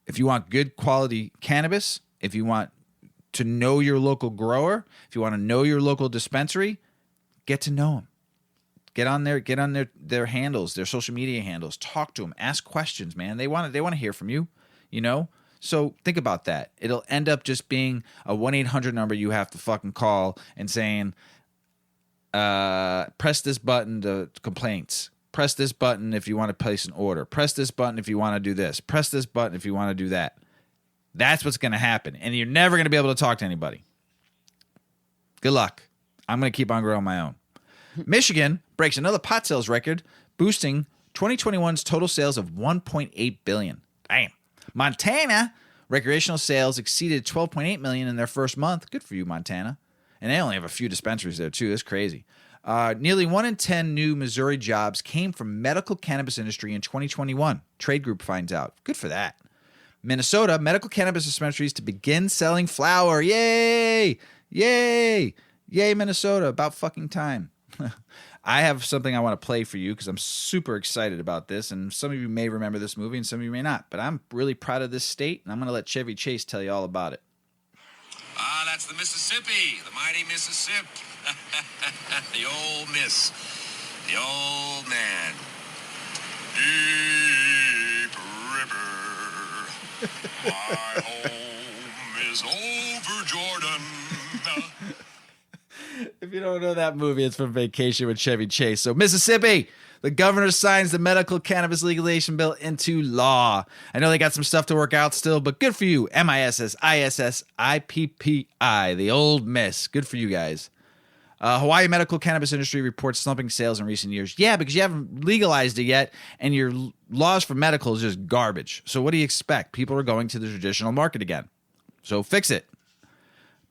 if you want good quality cannabis, if you want to know your local grower, if you want to know your local dispensary, get to know them. Get on their handles, their social media handles. Talk to them. Ask questions, man. They want to hear from you, you know? So think about that. It'll end up just being a 1-800 number you have to fucking call and saying, press this button to complaints. Press this button if you want to place an order. Press this button if you want to do this. Press this button if you want to do that. That's what's going to happen. And you're never going to be able to talk to anybody. Good luck. I'm going to keep on growing my own. Michigan breaks another pot sales record, boosting 2021's total sales of $1.8 billion. Damn. Montana recreational sales exceeded $12.8 million in their first month. Good for you, Montana. And they only have a few dispensaries there, too. That's crazy. Nearly 1 in 10 new Missouri jobs came from medical cannabis industry in 2021. Trade Group finds out. Good for that. Minnesota, medical cannabis dispensaries to begin selling flower. Yay! Yay! Yay, Minnesota. About fucking time. I have something I want to play for you because I'm super excited about this, and some of you may remember this movie and some of you may not, but I'm really proud of this state, and I'm going to let Chevy Chase tell you all about it. Ah, that's the Mississippi, the mighty Mississippi. The old miss, the old man. Deep river, my home is over Jordan. If you don't know that movie, it's from Vacation with Chevy Chase. So Mississippi, the governor signs the medical cannabis legalization bill into law. I know they got some stuff to work out still, but good for you. MISSISSIPPI, the old miss. Good for you guys. Hawaii medical cannabis industry reports slumping sales in recent years. Yeah, because you haven't legalized it yet, and your laws for medical is just garbage. So what do you expect? People are going to the traditional market again. So fix it.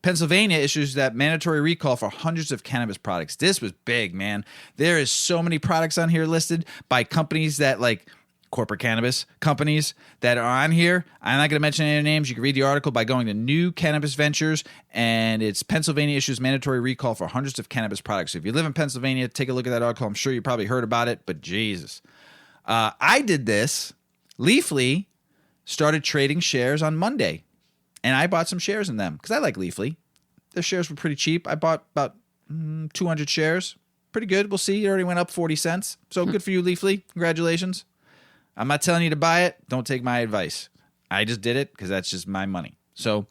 Pennsylvania issues that mandatory recall for hundreds of cannabis products. This was big, man. There is so many products on here listed by companies that, like, corporate cannabis companies that are on here. I'm not going to mention any names. You can read the article by going to New Cannabis Ventures, and it's Pennsylvania issues mandatory recall for hundreds of cannabis products. So if you live in Pennsylvania, take a look at that article. I'm sure you probably heard about it, but Jesus. I did this. Leafly started trading shares on Monday. And I bought some shares in them because I like Leafly. Their shares were pretty cheap. I bought about 200 shares. Pretty good. We'll see. It already went up 40 cents. So good for you, Leafly. Congratulations. I'm not telling you to buy it. Don't take my advice. I just did it because that's just my money. So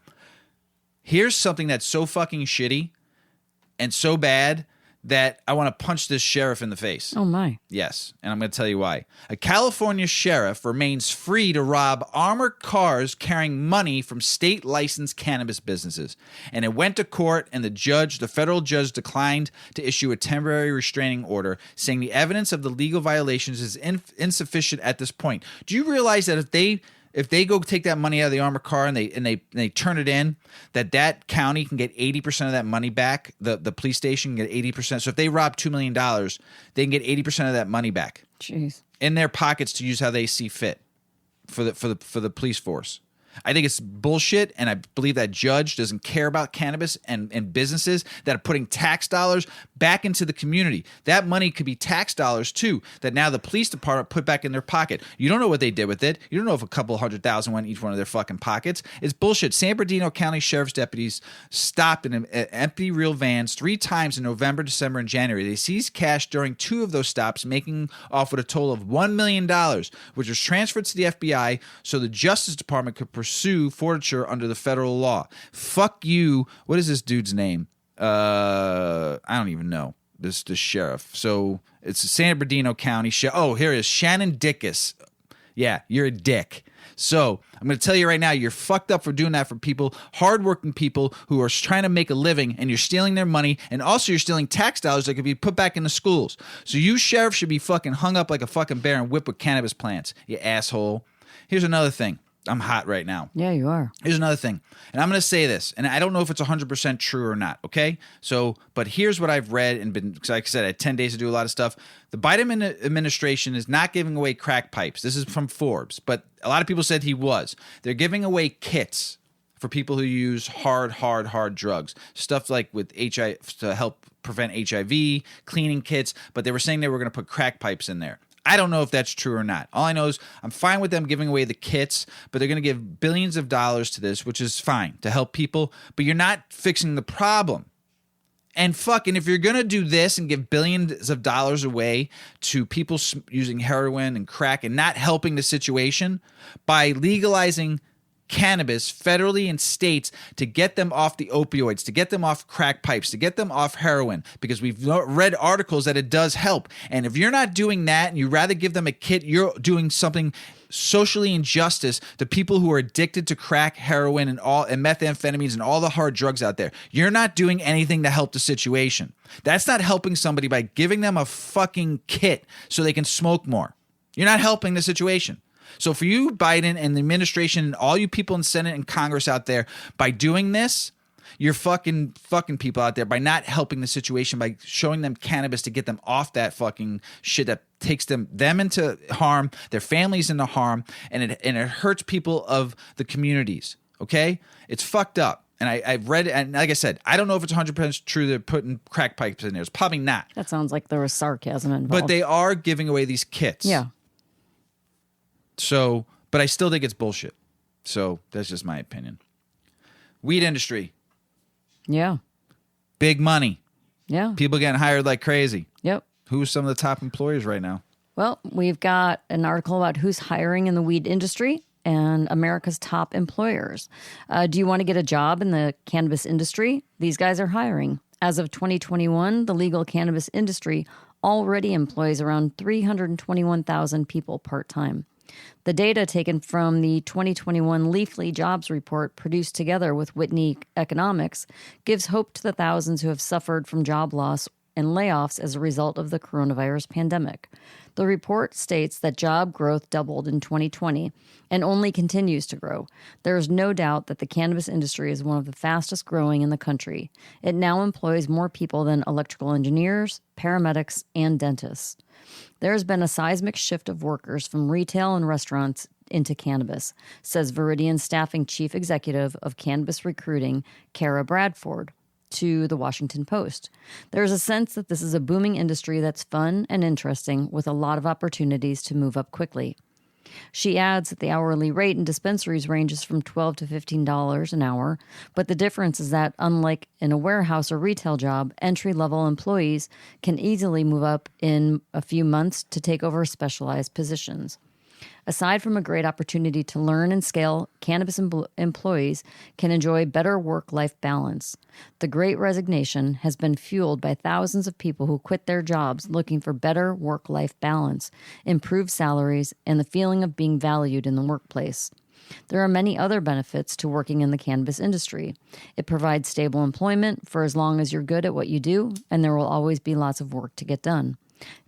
here's something that's so fucking shitty and so bad that I want to punch this sheriff in the face. Oh, my. Yes, and I'm going to tell you why. A California sheriff remains free to rob armored cars carrying money from state-licensed cannabis businesses. And it went to court, and the federal judge declined to issue a temporary restraining order, saying the evidence of the legal violations is insufficient at this point. Do you realize that if they go take that money out of the armored car and they turn it in, that county can get 80% of that money back? The police station can get 80%. So if they rob $2 million, they can get 80% of that money back. Jeez. In their pockets to use how they see fit for the police force. I think it's bullshit, and I believe that judge doesn't care about cannabis and businesses that are putting tax dollars back into the community. That money could be tax dollars, too, that now the police department put back in their pocket. You don't know what they did with it. You don't know if a couple $100,000 went in each one of their fucking pockets. It's bullshit. San Bernardino County Sheriff's deputies stopped in empty real vans 3 times in November, December, and January. They seized cash during 2 of those stops, making off with a total of $1 million, which was transferred to the FBI so the Justice Department could pursue forfeiture under the federal law. Fuck you. What is this dude's name? I don't even know. The sheriff. So it's San Bernardino County. Oh, here it is. Shannon Dickus. Yeah, you're a dick. So I'm going to tell you right now, you're fucked up for doing that for people, hardworking people who are trying to make a living, and you're stealing their money, and also you're stealing tax dollars that could be put back in the schools. So you sheriff should be fucking hung up like a fucking bear and whipped with cannabis plants, you asshole. Here's another thing. I'm hot right now. Yeah, you are. Here's another thing. And I'm going to say this, and I don't know if it's 100% true or not, okay? So, but here's what I've read and been, like I said, I had 10 days to do a lot of stuff. The Biden administration is not giving away crack pipes. This is from Forbes, but a lot of people said he was. They're giving away kits for people who use hard drugs. Stuff like with HIV, to help prevent HIV, cleaning kits, but they were saying they were going to put crack pipes in there. I don't know if that's true or not. All I know is I'm fine with them giving away the kits, but they're going to give billions of dollars to this, which is fine to help people, but you're not fixing the problem. And fucking, if you're going to do this and give billions of dollars away to people using heroin and crack and not helping the situation by legalizing cannabis federally in states to get them off the opioids, to get them off crack pipes, to get them off heroin, because we've read articles that it does help. And if you're not doing that and you rather give them a kit, you're doing something socially injustice to people who are addicted to crack, heroin, and methamphetamines and all the hard drugs out there. You're not doing anything to help the situation. That's not helping somebody by giving them a fucking kit so they can smoke more. You're not helping the situation. So for you, Biden and the administration and all you people in Senate and Congress out there, by doing this, you're fucking people out there by not helping the situation, by showing them cannabis to get them off that fucking shit that takes them into harm, their families into harm, and it hurts people of the communities. Okay? It's fucked up. And I've read it, and like I said, I don't know if it's 100% true they're putting crack pipes in there. It's probably not. That sounds like there was sarcasm involved. But they are giving away these kits. Yeah. So, but I still think it's bullshit. So that's just my opinion. Weed industry. Yeah. Big money. Yeah. People getting hired like crazy. Yep. Who's some of the top employers right now? Well, we've got an article about who's hiring in the weed industry and America's top employers. Do you want to get a job in the cannabis industry? These guys are hiring. As of 2021, the legal cannabis industry already employs around 321,000 people part-time. The data taken from the 2021 Leafly Jobs Report, produced together with Whitney Economics, gives hope to the thousands who have suffered from job loss and layoffs as a result of the coronavirus pandemic. The report states that job growth doubled in 2020 and only continues to grow. There is no doubt that the cannabis industry is one of the fastest growing in the country. It now employs more people than electrical engineers, paramedics, and dentists. There has been a seismic shift of workers from retail and restaurants into cannabis, says Viridian Staffing Chief Executive of Cannabis Recruiting, Kara Bradford, to the Washington Post. There's a sense that this is a booming industry that's fun and interesting, with a lot of opportunities to move up quickly. She adds that the hourly rate in dispensaries ranges from $12 to $15 an hour, but the difference is that, unlike in a warehouse or retail job, entry-level employees can easily move up in a few months to take over specialized positions. Aside from a great opportunity to learn and scale, cannabis employees can enjoy better work-life balance. The Great Resignation has been fueled by thousands of people who quit their jobs looking for better work-life balance, improved salaries, and the feeling of being valued in the workplace. There are many other benefits to working in the cannabis industry. It provides stable employment for as long as you're good at what you do, and there will always be lots of work to get done.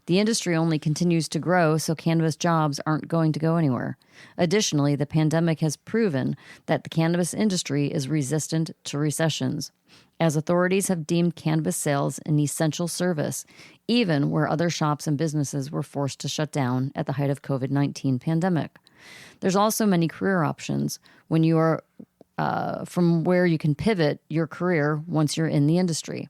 The industry only continues to grow, so cannabis jobs aren't going to go anywhere. Additionally, the pandemic has proven that the cannabis industry is resistant to recessions, as authorities have deemed cannabis sales an essential service, even where other shops and businesses were forced to shut down at the height of COVID-19 pandemic. There's also many career options when you are from where you can pivot your career once you're in the industry.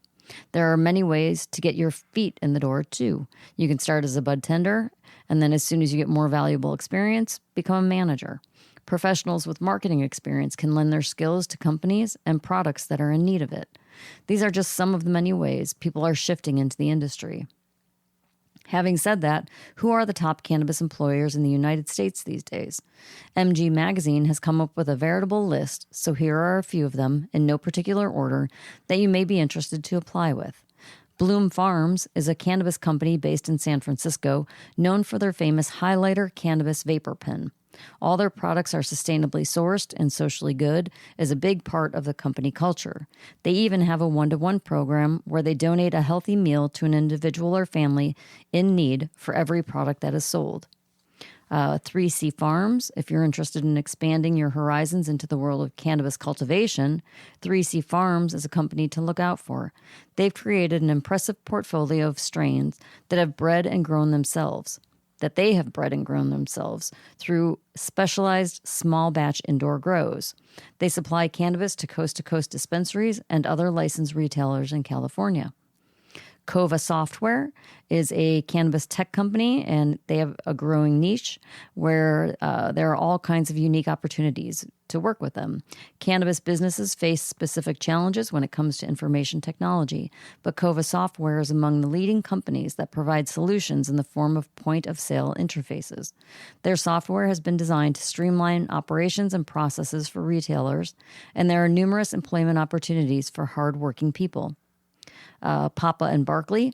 There are many ways to get your feet in the door, too. You can start as a bud tender, and then as soon as you get more valuable experience, become a manager. Professionals with marketing experience can lend their skills to companies and products that are in need of it. These are just some of the many ways people are shifting into the industry. Having said that, who are the top cannabis employers in the United States these days? MG Magazine has come up with a veritable list, so here are a few of them, in no particular order, that you may be interested to apply with. Bloom Farms is a cannabis company based in San Francisco, known for their famous Highlighter cannabis vapor pen. All their products are sustainably sourced and socially good is a big part of the company culture. They even have a 1-to-1 program where they donate a healthy meal to an individual or family in need for every product that is sold. 3C Farms, if you're interested in expanding your horizons into the world of cannabis cultivation, 3C Farms is a company to look out for. They've created an impressive portfolio of strains that they have bred and grown themselves through specialized small batch indoor grows. They supply cannabis to coast dispensaries and other licensed retailers in California. Kova Software is a cannabis tech company, and they have a growing niche where there are all kinds of unique opportunities to work with them. Cannabis businesses face specific challenges when it comes to information technology, but Kova Software is among the leading companies that provide solutions in the form of point-of-sale interfaces. Their software has been designed to streamline operations and processes for retailers, and there are numerous employment opportunities for hardworking people. Papa and Barkley,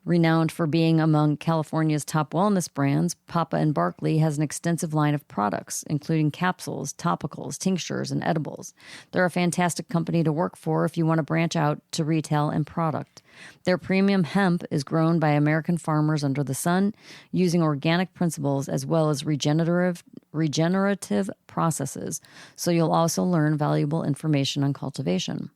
renowned for being among California's top wellness brands, Papa and Barkley has an extensive line of products, including capsules, topicals, tinctures, and edibles. They're a fantastic company to work for if you want to branch out to retail and product. Their premium hemp is grown by American farmers under the sun, using organic principles as well as regenerative processes, so you'll also learn valuable information on cultivation.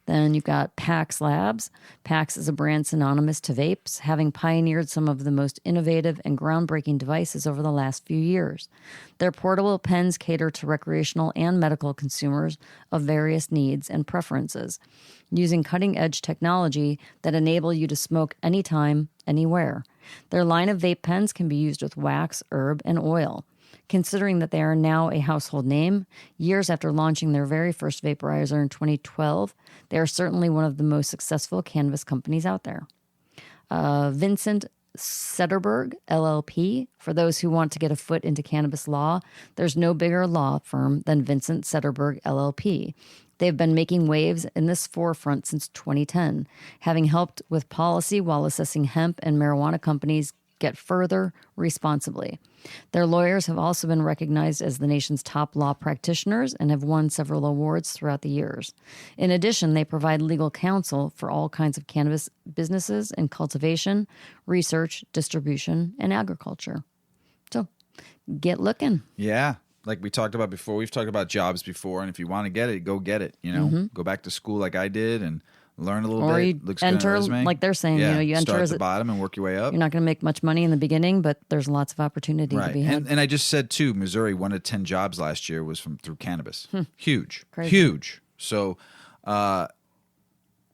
Then you've got Pax Labs. Pax is a brand synonymous to vapes, having pioneered some of the most innovative and groundbreaking devices over the last few years. Their portable pens cater to recreational and medical consumers of various needs and preferences, using cutting-edge technology that enable you to smoke anytime, anywhere. Their line of vape pens can be used with wax, herb, and oil. Considering that they are now a household name, years after launching their very first vaporizer in 2012, they are certainly one of the most successful cannabis companies out there. Vincent Sederberg, LLP. For those who want to get a foot into cannabis law, there's no bigger law firm than Vincent Sederberg, LLP. They've been making waves in this forefront since 2010, having helped with policy while assessing hemp and marijuana companies get further responsibly. Their lawyers have also been recognized as the nation's top law practitioners and have won several awards throughout the years. In addition, they provide legal counsel for all kinds of cannabis businesses in cultivation, research, distribution, and agriculture. So, get looking. Yeah. Like we talked about before, we've talked about jobs before, and if you want to get it, go get it. You know, go back to school like I did and learn a little or bit. You Looks enter, good on the resume. like they're saying, Yeah. you enter Start as at the bottom and work your way up. You're not going to make much money in the beginning, but there's lots of opportunity to be had. And I just said too, Missouri, 1 of 10 jobs last year was through cannabis. Huge, Crazy. Huge. So I'm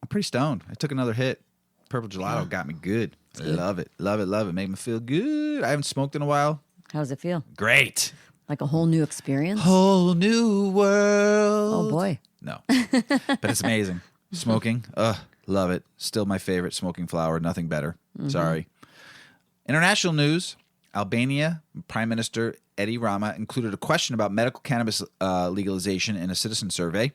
pretty stoned. I took another hit. Purple Gelato got me good. I love it, love it, love it. Made me feel good. I haven't smoked in a while. How does it feel? Great. Like a whole new experience? Whole new world. Oh boy. No, but it's amazing. Smoking, love it. Still my favorite smoking flower. Nothing better. Sorry. International news. Albania Prime Minister Eddie Rama included a question about medical cannabis legalization in a citizen survey.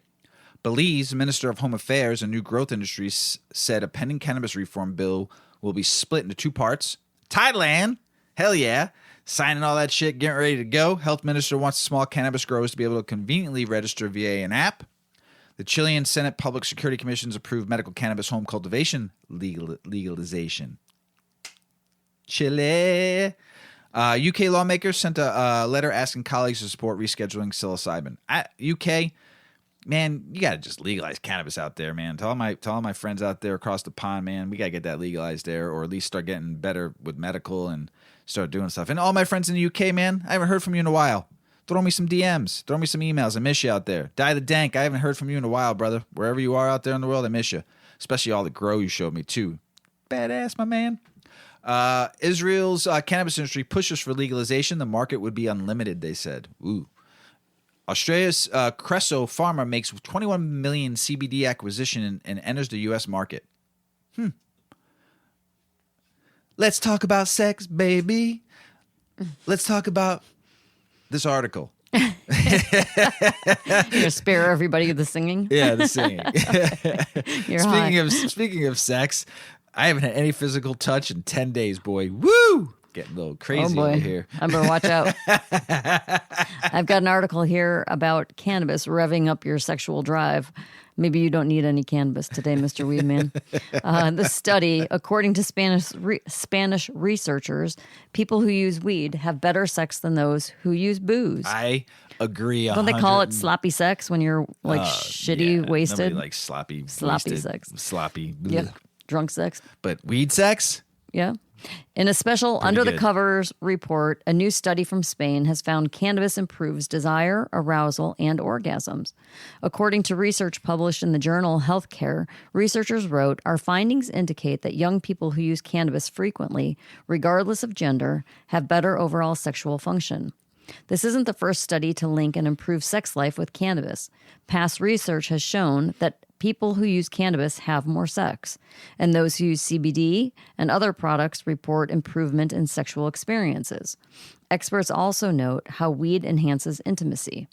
Belize, Minister of Home Affairs and New Growth Industries, said a pending cannabis reform bill will be split into two parts. Thailand, hell yeah, signing all that shit, getting ready to go. Health Minister wants small cannabis growers to be able to conveniently register via an app. The Chilean Senate Public Security Commission's approved medical cannabis home cultivation legalization. Chile. UK lawmakers sent a letter asking colleagues to support rescheduling psilocybin. UK, man, you got to just legalize cannabis out there, man. To all my friends out there across the pond, man, we got to get that legalized there, or at least start getting better with medical and start doing stuff. And all my friends in the UK, man, I haven't heard from you in a while. Throw me some DMs. Throw me some emails. I miss you out there. Die the Dank, I haven't heard from you in a while, brother. Wherever you are out there in the world, I miss you. Especially all the grow you showed me, too. Badass, my man. Israel's cannabis industry pushes for legalization. The market would be unlimited, they said. Ooh. Australia's Creso Pharma makes 21 million CBD acquisition and enters the U.S. market. Let's talk about sex, baby. Let's talk about this article. You're gonna spare everybody the singing. Yeah, the singing. You're Speaking of sex, I haven't had any physical touch in 10 days, boy. Woo! Getting a little crazy over here. I better watch out. I've got an article here about cannabis revving up your sexual drive. Maybe you don't need any cannabis today, Mr. Weedman. This study, according to Spanish researchers, people who use weed have better sex than those who use booze. I agree. Don't they call it sloppy sex when you're like shitty, wasted? Nobody likes sloppy Sloppy wasted, sex. Sloppy. Yeah, drunk sex. But weed sex? Yeah. In a special Under the Covers report, a new study from Spain has found cannabis improves desire, arousal, and orgasms. According to research published in the journal Healthcare, researchers wrote, "Our findings indicate that young people who use cannabis frequently, regardless of gender, have better overall sexual function." This isn't the first study to link an improved sex life with cannabis. Past research has shown that people who use cannabis have more sex, and those who use CBD and other products report improvement in sexual experiences. Experts also note how weed enhances intimacy.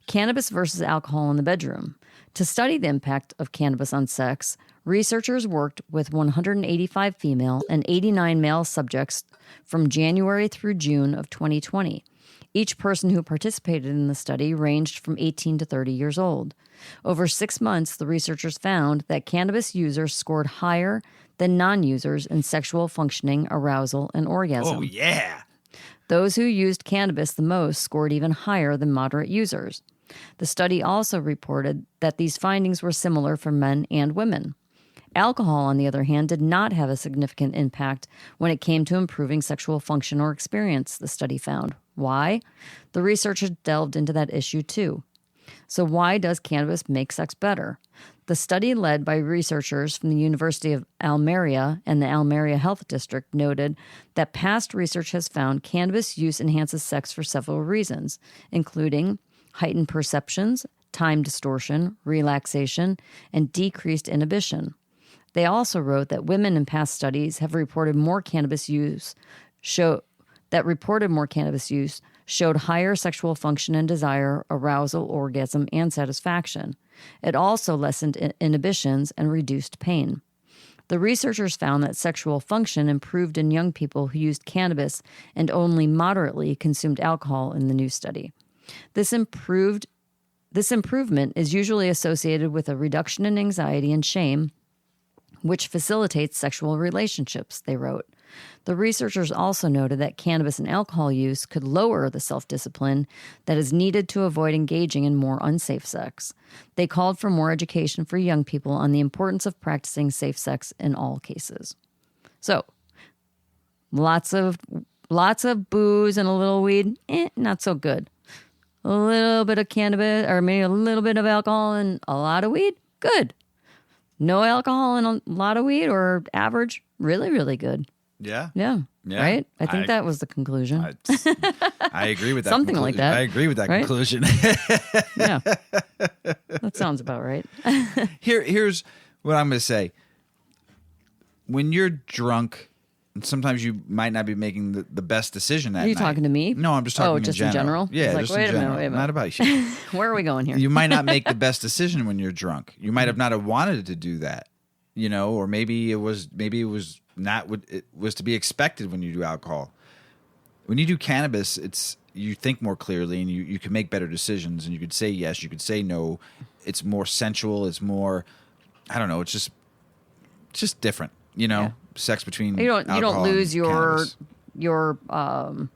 Cannabis versus alcohol in the bedroom. To study the impact of cannabis on sex, researchers worked with 185 female and 89 male subjects from January through June of 2020. Each person who participated in the study ranged from 18 to 30 years old. Over 6 months, the researchers found that cannabis users scored higher than non-users in sexual functioning, arousal, and orgasm. Oh, yeah. Those who used cannabis the most scored even higher than moderate users. The study also reported that these findings were similar for men and women. Alcohol, on the other hand, did not have a significant impact when it came to improving sexual function or experience, the study found. Why? The researchers delved into that issue too. So why does cannabis make sex better? The study, led by researchers from the University of Almeria and the Almeria Health District, noted that past research has found cannabis use enhances sex for several reasons, including heightened perceptions, time distortion, relaxation, and decreased inhibition. They also wrote that women in past studies have reported more cannabis use showed higher sexual function and desire, arousal, orgasm, and satisfaction. It also lessened inhibitions and reduced pain. The researchers found that sexual function improved in young people who used cannabis and only moderately consumed alcohol in the new study. This improvement is usually associated with a reduction in anxiety and shame, which facilitates sexual relationships, they wrote. The researchers also noted that cannabis and alcohol use could lower the self-discipline that is needed to avoid engaging in more unsafe sex. They called for more education for young people on the importance of practicing safe sex in all cases. So, lots of booze and a little weed, not so good. A little bit of cannabis, or maybe a little bit of alcohol and a lot of weed, good. No alcohol and a lot of weed, or average, really, really good. Yeah. Yeah. Right? I think that was the conclusion. I agree with that. Something like that. I agree with that right? conclusion. Yeah. That sounds about right. Here's what I'm going to say. When you're drunk, sometimes you might not be making the best decision that Are you night. talking to me? No, I'm just talking in just general. in general? Yeah, It's like, just wait in a minute, general. wait a minute. Not about you. Where are we going here? You might not make the best decision when you're drunk. You might have not have wanted to do that, or maybe it was not what it was to be expected when you do alcohol. When you do cannabis, you think more clearly and you can make better decisions, and you could say yes, you could say no. It's more sensual. It's more, I don't know. It's just different. Sex between You don't alcohol lose and cannabis. your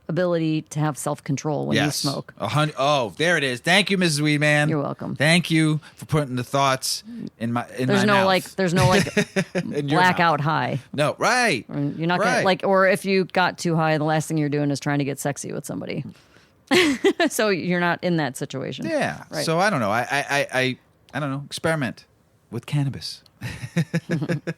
ability to have self-control when you smoke. Oh, there it is. Thank you, Mrs. Weedman. You're welcome. Thank you for putting the thoughts in my There's no mouth. like blackout high. No, right. You're not Right. gonna or if you got too high, the last thing you're doing is trying to get sexy with somebody. So you're not in that situation. Yeah. Right. So I don't know. I don't know. Experiment with cannabis.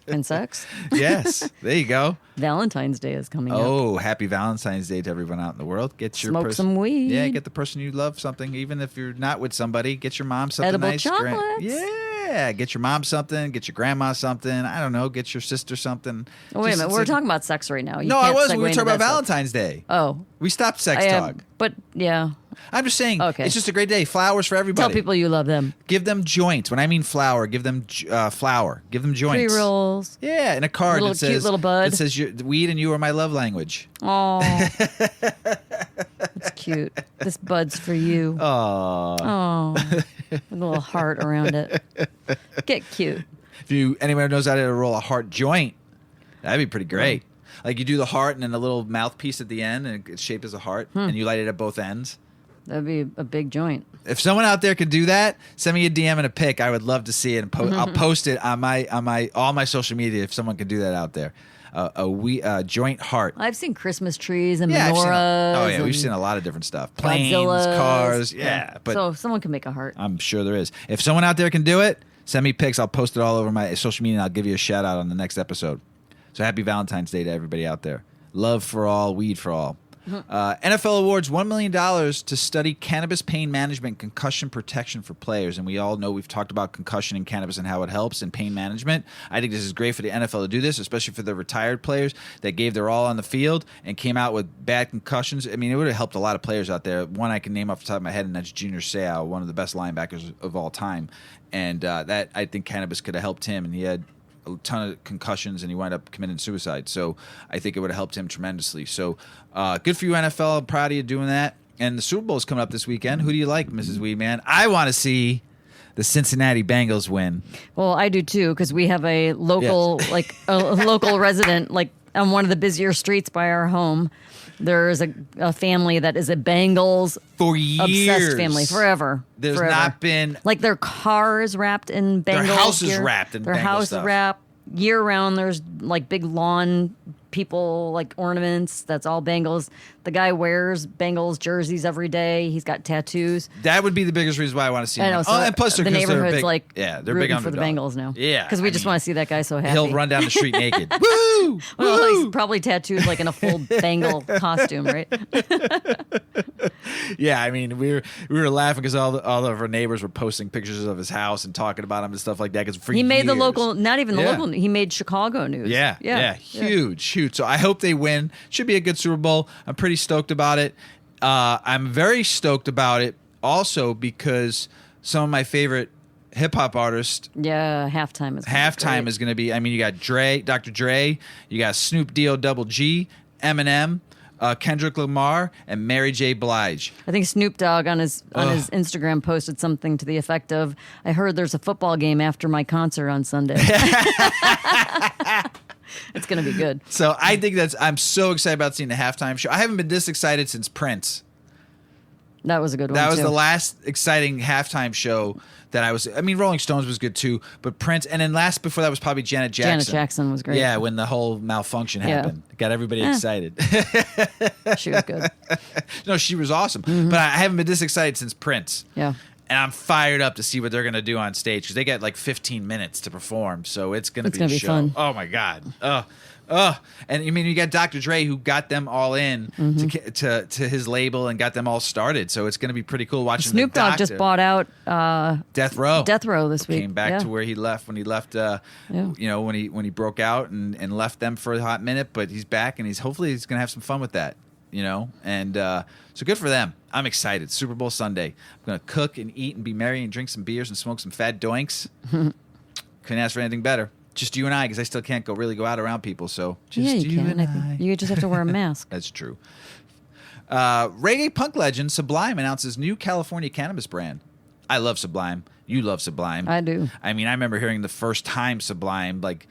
And sex. Yes. There you go. Valentine's Day is coming up. Oh, happy Valentine's Day to everyone out in the world. Get your Smoke some weed. Yeah, get the person you love something. Even if you're not with somebody, get your mom something Edible nice. chocolates. Yeah, get your mom something. Get your grandma something. I don't know. Get your sister something. Oh, wait a minute. We're talking about sex right now. You No, I can't wasn't. We segue were into talking about that stuff. Valentine's Day. Oh, We stopped sex talk. but yeah. I'm just saying. Okay. It's just a great day. Flowers for everybody. Tell people you love them. Give them joints. When I mean flower, give them flower. Give them joints. Pre-rolls. Yeah, in a card Little that says cute little bud. That says weed and you are my love language. Oh, it's cute. This bud's for you. Oh, with a little heart around it. Get cute. If anyone knows how to roll a heart joint, that'd be pretty great. Like you do the heart and then a little mouthpiece at the end, and it's shaped as a heart, and you light it at both ends. That'd be a big joint. If someone out there could do that, send me a DM and a pic. I would love to see it, and I'll post it on all my social media. If someone could do that out there, a joint heart. I've seen Christmas trees and Yeah, menorahs. we've seen a lot of different stuff. Planes, Godzillas. cars, yeah. But so someone can make a heart. I'm sure there is. If someone out there can do it, send me pics. I'll post it all over my social media, and I'll give you a shout out on the next episode. So happy Valentine's Day to everybody out there. Love for all, weed for all. NFL awards $1 million to study cannabis pain management, concussion protection for players. And we all know we've talked about concussion and cannabis and how it helps in pain management. I think this is great for the NFL to do this, especially for the retired players that gave their all on the field and came out with bad concussions. I mean, it would have helped a lot of players out there. One I can name off the top of my head, and that's Junior Seau, one of the best linebackers of all time. And that I think cannabis could have helped him, and he had a ton of concussions and he wound up committing suicide. So I think it would have helped him tremendously. So good for you, NFL. I'm proud of you doing that. And the Super Bowl is coming up this weekend. Who do you like, Mrs. Weedman? I want to see the Cincinnati Bengals win. Well, I do too, because we have a local, a local resident, on one of the busier streets by our home. There's a family that is a Bengals For years. obsessed family forever. There's forever. not been... their car is wrapped in Bengals. Their house is gear. wrapped in Their Bengal house stuff. is wrapped year round. There's big lawn people, ornaments. That's all Bengals. The guy wears Bengals jerseys every day. He's got tattoos. That would be the biggest reason why I want to see I him. know. win. So And plus the they're neighborhood's big, they're big rooting for underdog. the Bengals now. Yeah, because we just want to see that guy so happy. He'll run down the street naked. Woo! Well, Woo! he's probably tattooed in a full Bengal costume, right? Yeah, I mean, we were laughing because all of our neighbors were posting pictures of his house and talking about him and stuff like that. Because He made the years- local, not even the Yeah. local. He made Chicago news. Yeah, huge. So I hope they win. Should be a good Super Bowl. I'm pretty stoked about it. I'm very stoked about it also because some of my favorite hip hop artists. Yeah, halftime is Halftime is going to be. I mean, you got Dre, Dr. Dre, you got Snoop D-O Double G, Eminem, Kendrick Lamar, and Mary J. Blige. I think Snoop Dogg on his Instagram posted something to the effect of, "I heard there's a football game after my concert on Sunday." It's going to be good. So I think I'm so excited about seeing the halftime show. I haven't been this excited since Prince. That was a good one. That was too. the last exciting halftime show that I was. I mean, Rolling Stones was good too, but Prince, and then last before that was probably Janet Jackson. Janet Jackson was great. Yeah, when the whole malfunction happened, got everybody excited. She was good. No, she was awesome, but I haven't been this excited since Prince. Yeah. And I'm fired up to see what they're going to do on stage because they got 15 minutes to perform, so it's going to be gonna a be show. fun. Oh my god! Oh, and I mean, you got Dr. Dre who got them all in to his label and got them all started. So it's going to be pretty cool watching. Snoop Dogg just bought out Death Row. Death Row this week. Came back to where he left when he left. You know, when he broke out and left them for a hot minute, but he's back and hopefully he's going to have some fun with that. You know, and so good for them. I'm excited. Super Bowl Sunday. I'm going to cook and eat and be merry and drink some beers and smoke some fat doinks. Couldn't ask for anything better. Just you and I, because I still can't really go out around people. So just you can. and I. You just have to wear a mask. That's true. Reggae punk legend Sublime announces new California cannabis brand. I love Sublime. You love Sublime. I do. I mean, I remember hearing the first time Sublime, like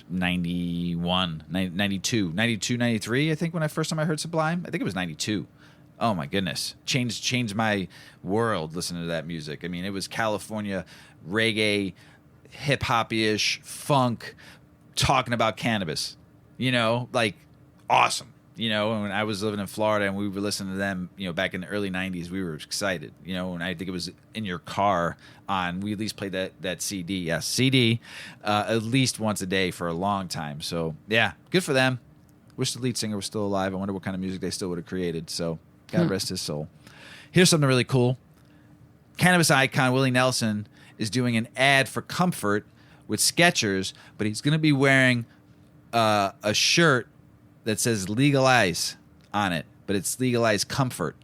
91, 92, 93, I think, when first time I heard Sublime. I think it was 92. Oh, my goodness. Changed my world listening to that music. I mean, it was California reggae, hip-hop-ish, funk, talking about cannabis. You know, like, awesome. You know, when I was living in Florida and we were listening to them, you know, back in the early 90s, we were excited. You know, and I think it was in your car we at least played that CD. Yes, CD at least once a day for a long time. So, yeah, good for them. Wish the lead singer was still alive. I wonder what kind of music they still would have created. So, God rest his soul. Here's something really cool. Cannabis icon Willie Nelson is doing an ad for Comfort with Skechers, but he's going to be wearing a shirt that says legalize on it, but it's legalize comfort,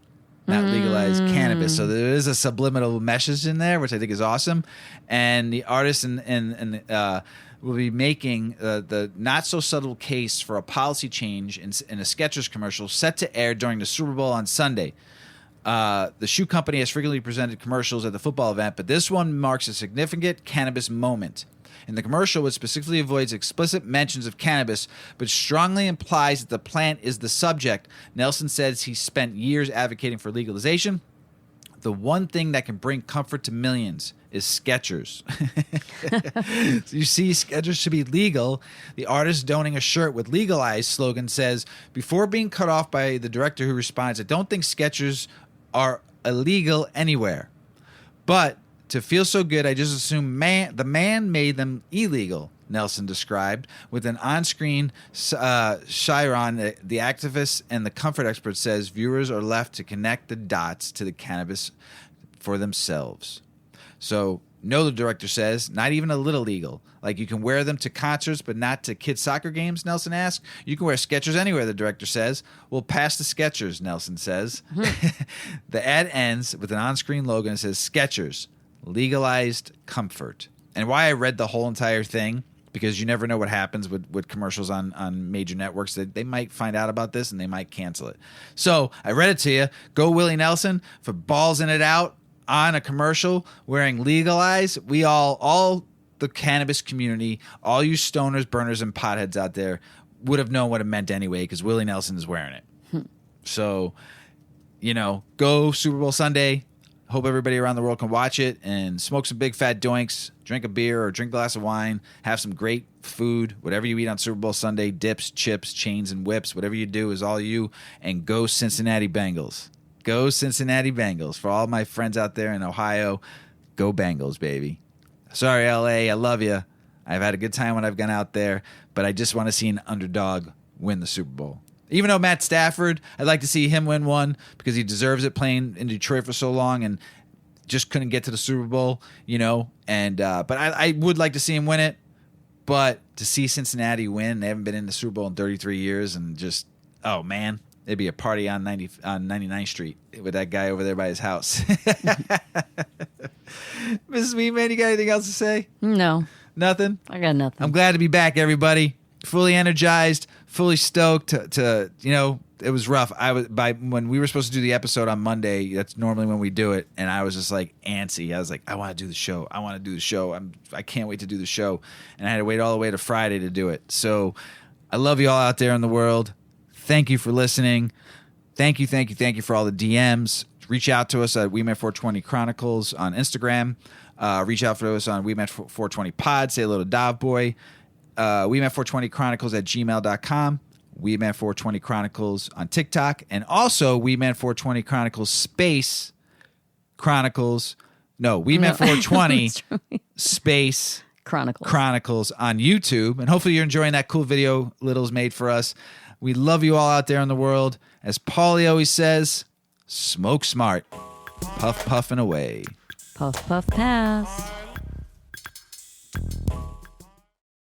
not legalize cannabis. So there is a subliminal message in there, which I think is awesome. And the artist will be making the not so subtle case for a policy change in a Skechers commercial set to air during the Super Bowl on Sunday. The shoe company has frequently presented commercials at the football event, but this one marks a significant cannabis moment. In the commercial, it specifically avoids explicit mentions of cannabis, but strongly implies that the plant is the subject. Nelson says he spent years advocating for legalization. The one thing that can bring comfort to millions is Skechers. So you see, Skechers should be legal. The artist donning a shirt with legalized slogan says, before being cut off by the director who responds, I don't think Skechers are illegal anywhere. But to feel so good, I just assume the man made them illegal, Nelson described, with an on-screen Chiron. The activist and the comfort expert says viewers are left to connect the dots to the cannabis for themselves. So, no, the director says, not even a little legal. Like, you can wear them to concerts, but not to kids' soccer games, Nelson asked. You can wear Skechers anywhere, the director says. Well, pass the Skechers, Nelson says. The ad ends with an on-screen logo and says, Skechers, legalized comfort. And why I read the whole entire thing, because you never know what happens with commercials on major networks. They might find out about this and they might cancel it. So I read it to you. Go Willie Nelson for balls in it out on a commercial wearing legalize. We all the cannabis community, all you stoners, burners, and potheads out there would have known what it meant anyway, because Willie Nelson is wearing it. So, you know, go Super Bowl Sunday. Hope everybody around the world can watch it and smoke some big fat doinks, drink a beer or drink a glass of wine, have some great food, whatever you eat on Super Bowl Sunday, dips, chips, chains, and whips, whatever you do is all you, and go Cincinnati Bengals. Go Cincinnati Bengals. For all my friends out there in Ohio, go Bengals, baby. Sorry, LA, I love you. I've had a good time when I've gone out there, but I just want to see an underdog win the Super Bowl. Even though Matt Stafford, I'd like to see him win one because he deserves it, playing in Detroit for so long and just couldn't get to the Super Bowl, you know. And but I would like to see him win it. But to see Cincinnati win, they haven't been in the Super Bowl in 33 years, and just, oh man, it'd be a party on 99th Street with that guy over there by his house. Mrs. Weedman, you got anything else to say? No. Nothing? I got nothing. I'm glad to be back, everybody. Fully energized, fully stoked to you know, it was rough. When we were supposed to do the episode on Monday, that's normally when we do it, and I was just like antsy. I was like, I want to do the show. I can't wait to do the show. And I had to wait all the way to Friday to do it. So I love you all out there in the world. Thank you for listening. Thank you for all the DMs. Reach out to us at Weedman420 Chronicles on Instagram. Reach out for us on Weedman420 Pod. Say hello to Dov Boy. Weedman420 Chronicles at gmail.com. Weedman420 Chronicles on TikTok. And also Weedman420 Chronicles space Chronicles. No, Weedman420 space Chronicles on YouTube. And hopefully you're enjoying that cool video Little's made for us. We love you all out there in the world. As Paulie always says, smoke smart. Puff, puff, and away. Puff, puff, pass.